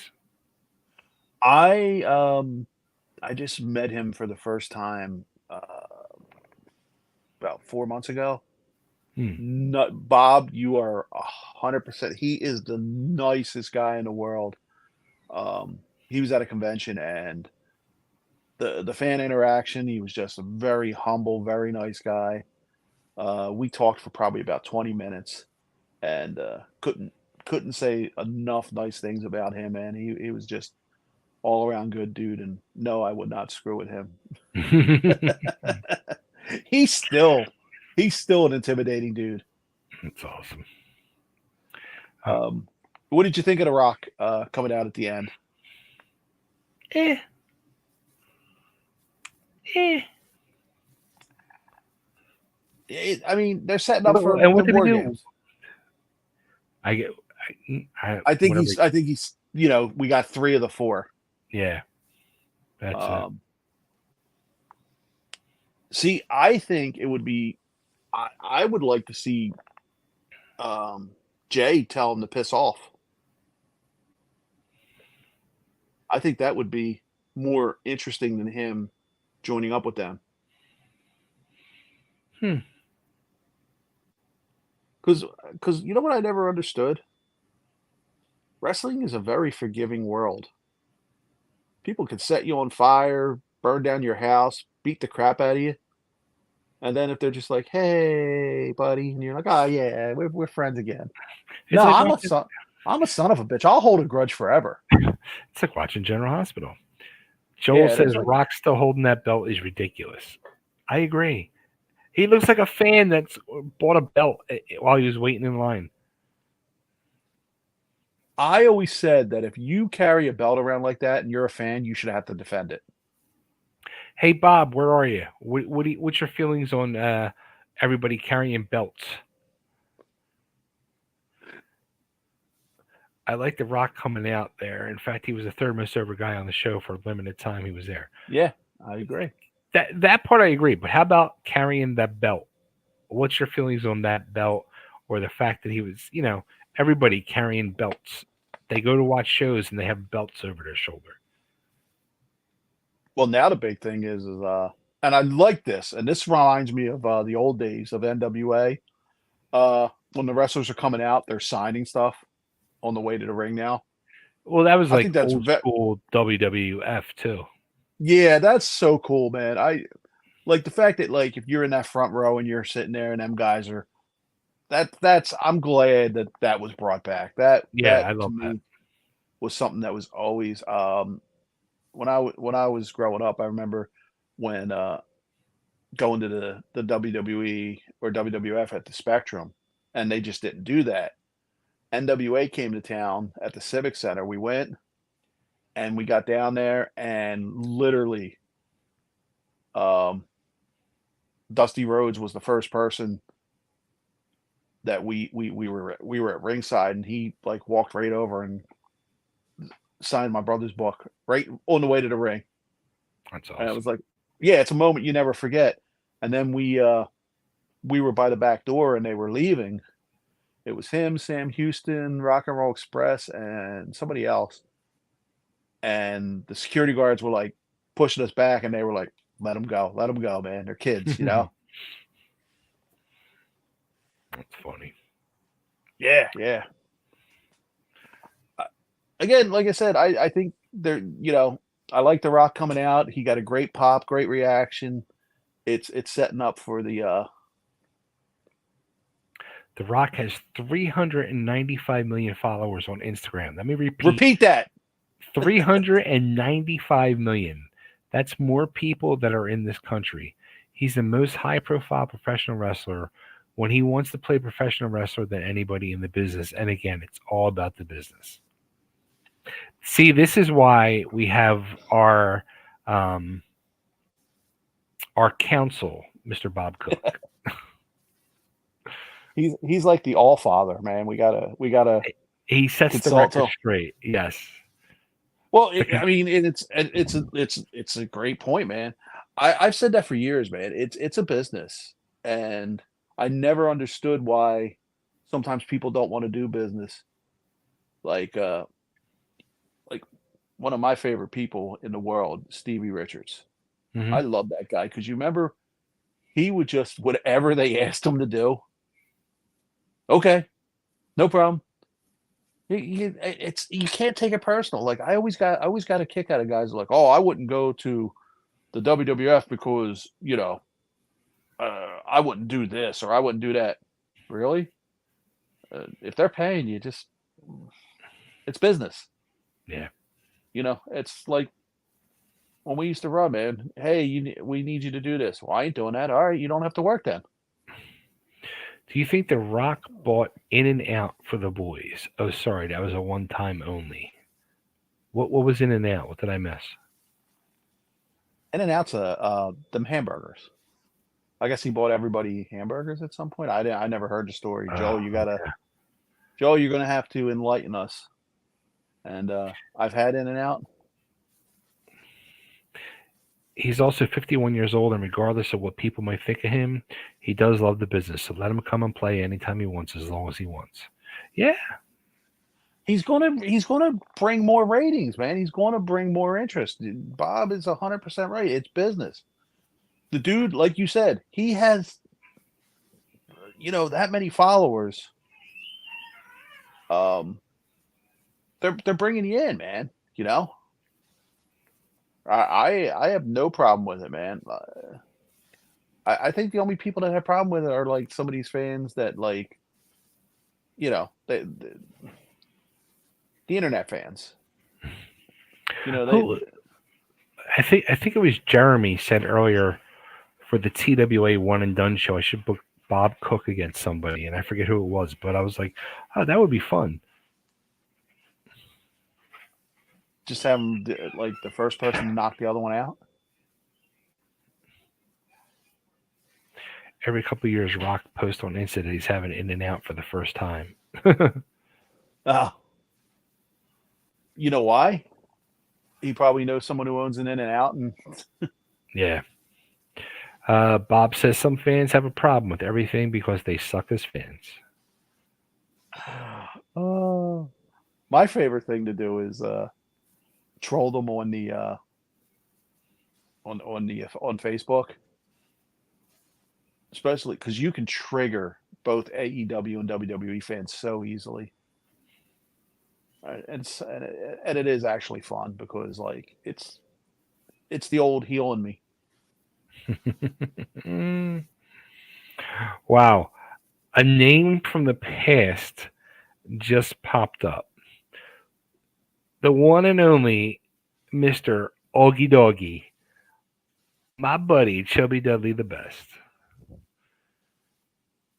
I I just met him for the first time about 4 months ago.
Hmm.
Bob, you are 100%. He is the nicest guy in the world. He was at a convention and the fan interaction. He was just a very humble, very nice guy. We talked for probably about 20 minutes and couldn't say enough nice things about him. And he was just all around good dude. And no, I would not screw with him. he's still he's still an intimidating dude.
That's awesome. Uh,
Um, what did you think of The Rock coming out at the end?
eh, eh.
I mean, they're setting up for
And
the
what did he
War
do?
Games.
I get,
I think
whatever.
he's. I think he's. We got 3 of the 4.
Yeah, that's it.
Um, See, I think it would be. I would like to see Jay tell him to piss off. I think that would be more interesting than him joining up with them.
Hmm.
Because you know what I never understood? Wrestling is a very forgiving world. People can set you on fire, burn down your house, beat the crap out of you, and then if they're just like, "Hey, buddy," and you're like, "Oh yeah, we're friends again." No,
It's like watching.
I'm a son of a bitch. I'll hold a grudge forever.
It's like watching General Hospital. Joel
Yeah,
says
there's like
Rock still holding that belt is ridiculous. I agree. He looks like a fan that's bought a belt while he was waiting in line.
I always said that if you carry a belt around like that and you're a fan, you should have to defend it.
Hey Bob, where are you? What's your feelings on everybody carrying belts? I like the Rock coming out there. In fact, he was the third most over guy on the show for a limited time. He was there.
Yeah, I agree.
That part I agree. But how about carrying that belt? What's your feelings on that belt, or the fact that he was, everybody carrying belts? They go to watch shows and they have belts over their shoulder.
Well, now the big thing is and I like this, and this reminds me of the old days of NWA. When the wrestlers are coming out, they're signing stuff on the way to the ring now.
Well, that was
I
like
think that's
old school WWF too.
yeah, that's so cool, man. I like the fact that like if you're in that front row and you're sitting there and them guys are that's I'm glad that that was brought back.
Yeah,
That
I
to
love that.
me was something that was always when I was growing up, I remember when going to the WWE or WWF at the Spectrum, and they just didn't do that. NWA came to town at the Civic Center. We went and we got down there, and literally, um, Dusty Rhodes was the first person that we were at ringside, and he like walked right over and signed my brother's book right on the way to the ring.
That's
And it
awesome.
was like, yeah, it's a moment you never forget. And then we were by the back door and they were leaving. It was him, Sam Houston, Rock and Roll Express, and somebody else. And the security guards were like pushing us back, and they were like, let them go, man. They're kids, you know."
That's funny.
Yeah, yeah. Again, like I said, I think they're I like The Rock coming out. He got a great pop, great reaction. It's setting up for the
The Rock has 395 million followers on Instagram. Let me repeat,
repeat that.
395 million. That's more people that are in this country. He's the most high profile professional wrestler when he wants to play professional wrestler than anybody in the business. And again, it's all about the business. See, this is why we have um, our counsel, Mr. Bob Cook.
He's like the all father, man. We gotta
He sets the
consult
record
to.
straight. Yes.
Well,
Because
I mean, it's a great point, man. I've said that for years, man. It's a business, and I never understood why sometimes people don't want to do business. Like like one of my favorite people in the world, Stevie Richards.
mhm.
I love that guy because you remember he would just whatever they asked him to do. Okay, no problem. It's you can't take it personal. Like I always got a kick out of guys like, oh, I wouldn't go to the WWF because I wouldn't do this or I wouldn't do that. Really? If they're paying you, just it's business.
Yeah.
It's like when we used to run, man. Hey, we need you to do this. Well, I ain't doing that. All right, you don't have to work then.
Do you think The Rock bought In and Out for the boys? Oh, sorry, that was a one time only. What was In and Out? What did I miss?
In and Out's them hamburgers. I guess he bought everybody hamburgers at some point. I never heard the story.
Oh, okay.
Joe, you're gonna have to enlighten us. And I've had In and Out.
He's also 51 years old, and regardless of what people might think of him, he does love the business. So let him come and play anytime he wants, as long as he wants. Yeah,
He's gonna bring more ratings, man. He's gonna bring more interest. Bob is 100% right. It's business. The dude, like you said, he has that many followers. Um, they're bringing you in, man. You know, I have no problem with it, man. I think the only people that have problem with it are like some of these fans that like the internet fans. You know they
who I think it was Jeremy said earlier for the TWA One and Done show. I should book Bob Cook against somebody, and I forget who it was, but I was like, oh, that would be fun.
just have them like the first person to knock the other one out.
Every couple of years, Rock posts on Insta that he's having In and Out for the first time.
Uh, you know why? He probably knows someone who owns an In and Out, and
Yeah. Bob says some fans have a problem with everything because they suck as fans.
oh, my favorite thing to do is troll them on on Facebook, especially because you can trigger both AEW and WWE fans so easily. And it is actually fun because like it's the old heel in me.
Mm, wow. A name from the past just popped up. The one and only Mr. Augie Doggy. My buddy, Chubby Dudley the Best.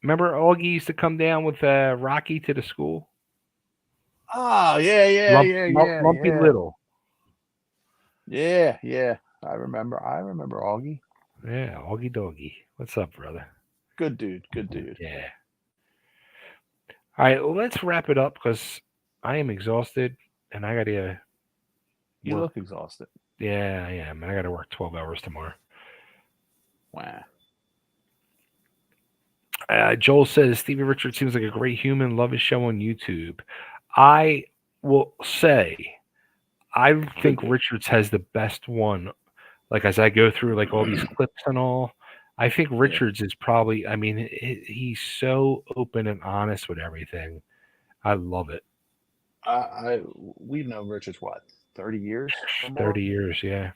Remember Augie used to come down with Rocky to the school?
Oh
Lumpy Little.
yeah. I remember Augie.
Yeah, Augie Doggy. What's up, brother?
Good dude, good dude.
Yeah. All right, well, let's wrap it up because I am exhausted and I got to
You
work.
look exhausted.
Yeah, I am. And I got to work 12 hours tomorrow.
Wow.
Joel says Stevie Richards seems like a great human. Love his show on YouTube. I will say, I
Good
think
dude.
Richards has the best one. Like as I go through like all these clips and all, I think
Yeah.
Richards is probably. I mean, he's so open and honest with everything. I love it.
We've known Richards what, 30 years or more?
30 years, yeah.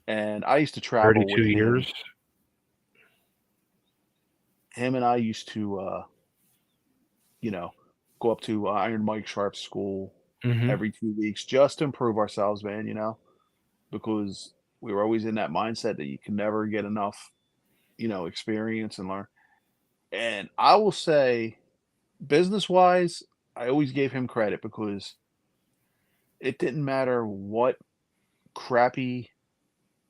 And I used to travel
32
with him.
years.
Him and I used to you know, go up to Iron Mike Sharp's school
Hmm.
every 2 weeks just to improve ourselves, man, because we were always in that mindset that you can never get enough, experience and learn. And I will say, business wise, I always gave him credit because it didn't matter what crappy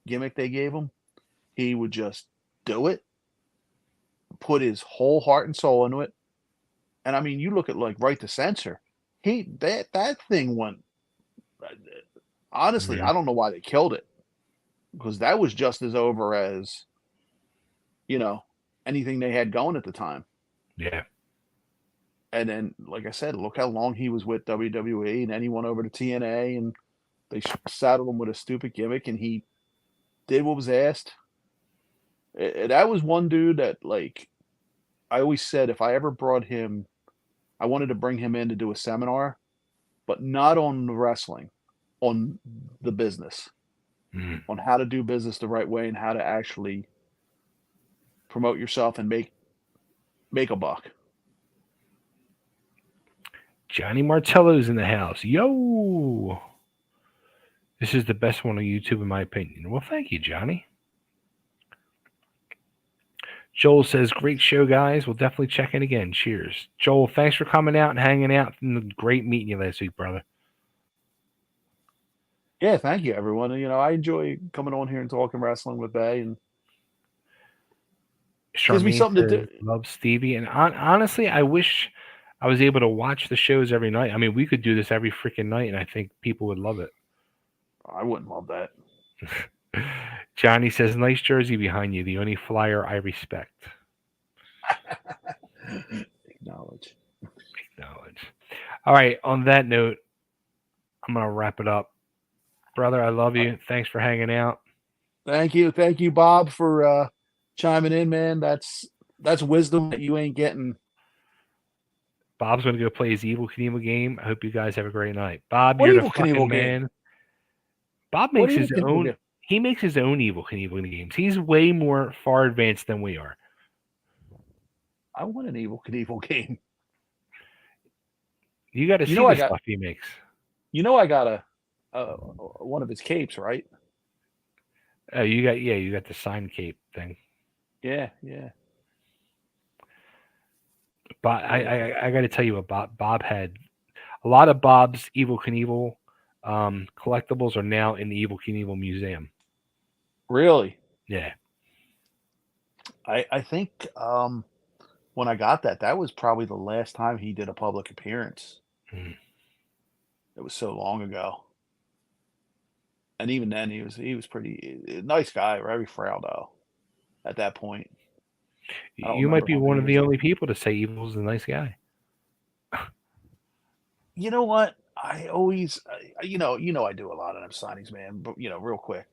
gimmick they gave him, he would just do it, put his whole heart and soul into it. And I mean, you look at like Right to Censor, that thing went. Honestly,
Hmm.
I don't know why they killed it because that was just as over as you know anything they had going at the time.
Yeah.
And then, like I said, look how long he was with WWE, and then he went over to TNA, and they saddled him with a stupid gimmick, and he did what was asked. That was one dude that, like, I always said, if I ever brought him, I wanted to bring him in to do a seminar, but not on the wrestling, on the business,
Mm.
on how to do business the right way and how to actually promote yourself and make a buck.
Johnny Martello's in the house. Yo, this is the best one on YouTube in my opinion. Well, thank you, Johnny. Joel says, "Great show, guys. We'll definitely check in again. Cheers." Joel, thanks for coming out and hanging out. And great meeting you last week, brother.
Yeah, thank you, everyone. I enjoy coming on here and talking wrestling with Bay, and gives me
Charmaine
something to
says,
do.
"Love Stevie." And honestly, I wish I was able to watch the shows every night. I mean, we could do this every freaking night, and I think people would love it.
I wouldn't love that.
Johnny says, "Nice jersey behind you. The only flyer I respect."
Acknowledge.
Acknowledge. All right. On that note, I'm gonna wrap it up, brother. I love
Uh,
you. Thanks for hanging out.
thank you, Bob, for chiming in, man. That's wisdom that you ain't getting.
Bob's gonna go play his Evil Knievel game. I hope you guys have a great night. Bob,
What
you're the
evil
fucking
Knievel game?
man. Bob
What
makes
evil
his
Knievel
own.
game?
He makes his own Evil Knievel games. He's way more far advanced than we are.
I want an evil Knievel game.
You got to
You
see
know, I
the
got
stuff he makes.
I got one of his capes, right?
Oh, you got the sign cape thing.
Yeah, yeah,
But I
yeah.
I, I got to tell you what Bob had. A lot of Bob's Evil Knievel collectibles are now in the Evil Knievel Museum.
Really?
Yeah.
I think when I got that, that was probably the last time he did a public appearance.
Mm.
It was so long ago. And even then, he was pretty nice guy, very frail though. At that point, I don't
You might
remember
be
how many
one of
years
the
ago.
only people to say Evil's a nice guy.
You know what? I always, I do a lot of them signings, man. But real quick,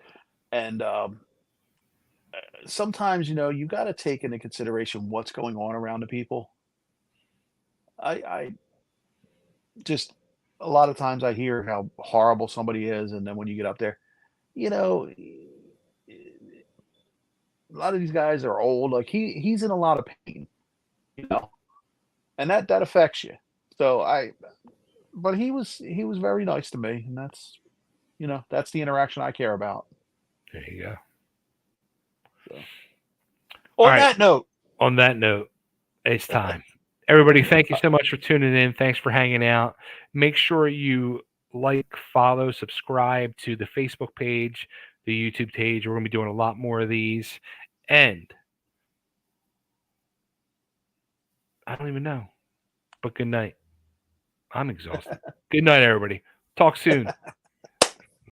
And sometimes, you got to take into consideration what's going on around the people. I just a lot of times I hear how horrible somebody is, and then when you get up there, you know, a lot of these guys are old. Like he's in a lot of pain, you know, and that affects you. So but he was very nice to me, and that's the interaction I care about.
There you go.
So
All
on
right.
that note,
On that note, it's time. Everybody, thank you so much for tuning in. Thanks for hanging out. Make sure you like, follow, subscribe to the Facebook page, the YouTube page. We're going to be doing a lot more of these. And I don't even know, but good night. I'm exhausted. Good night, everybody. Talk soon.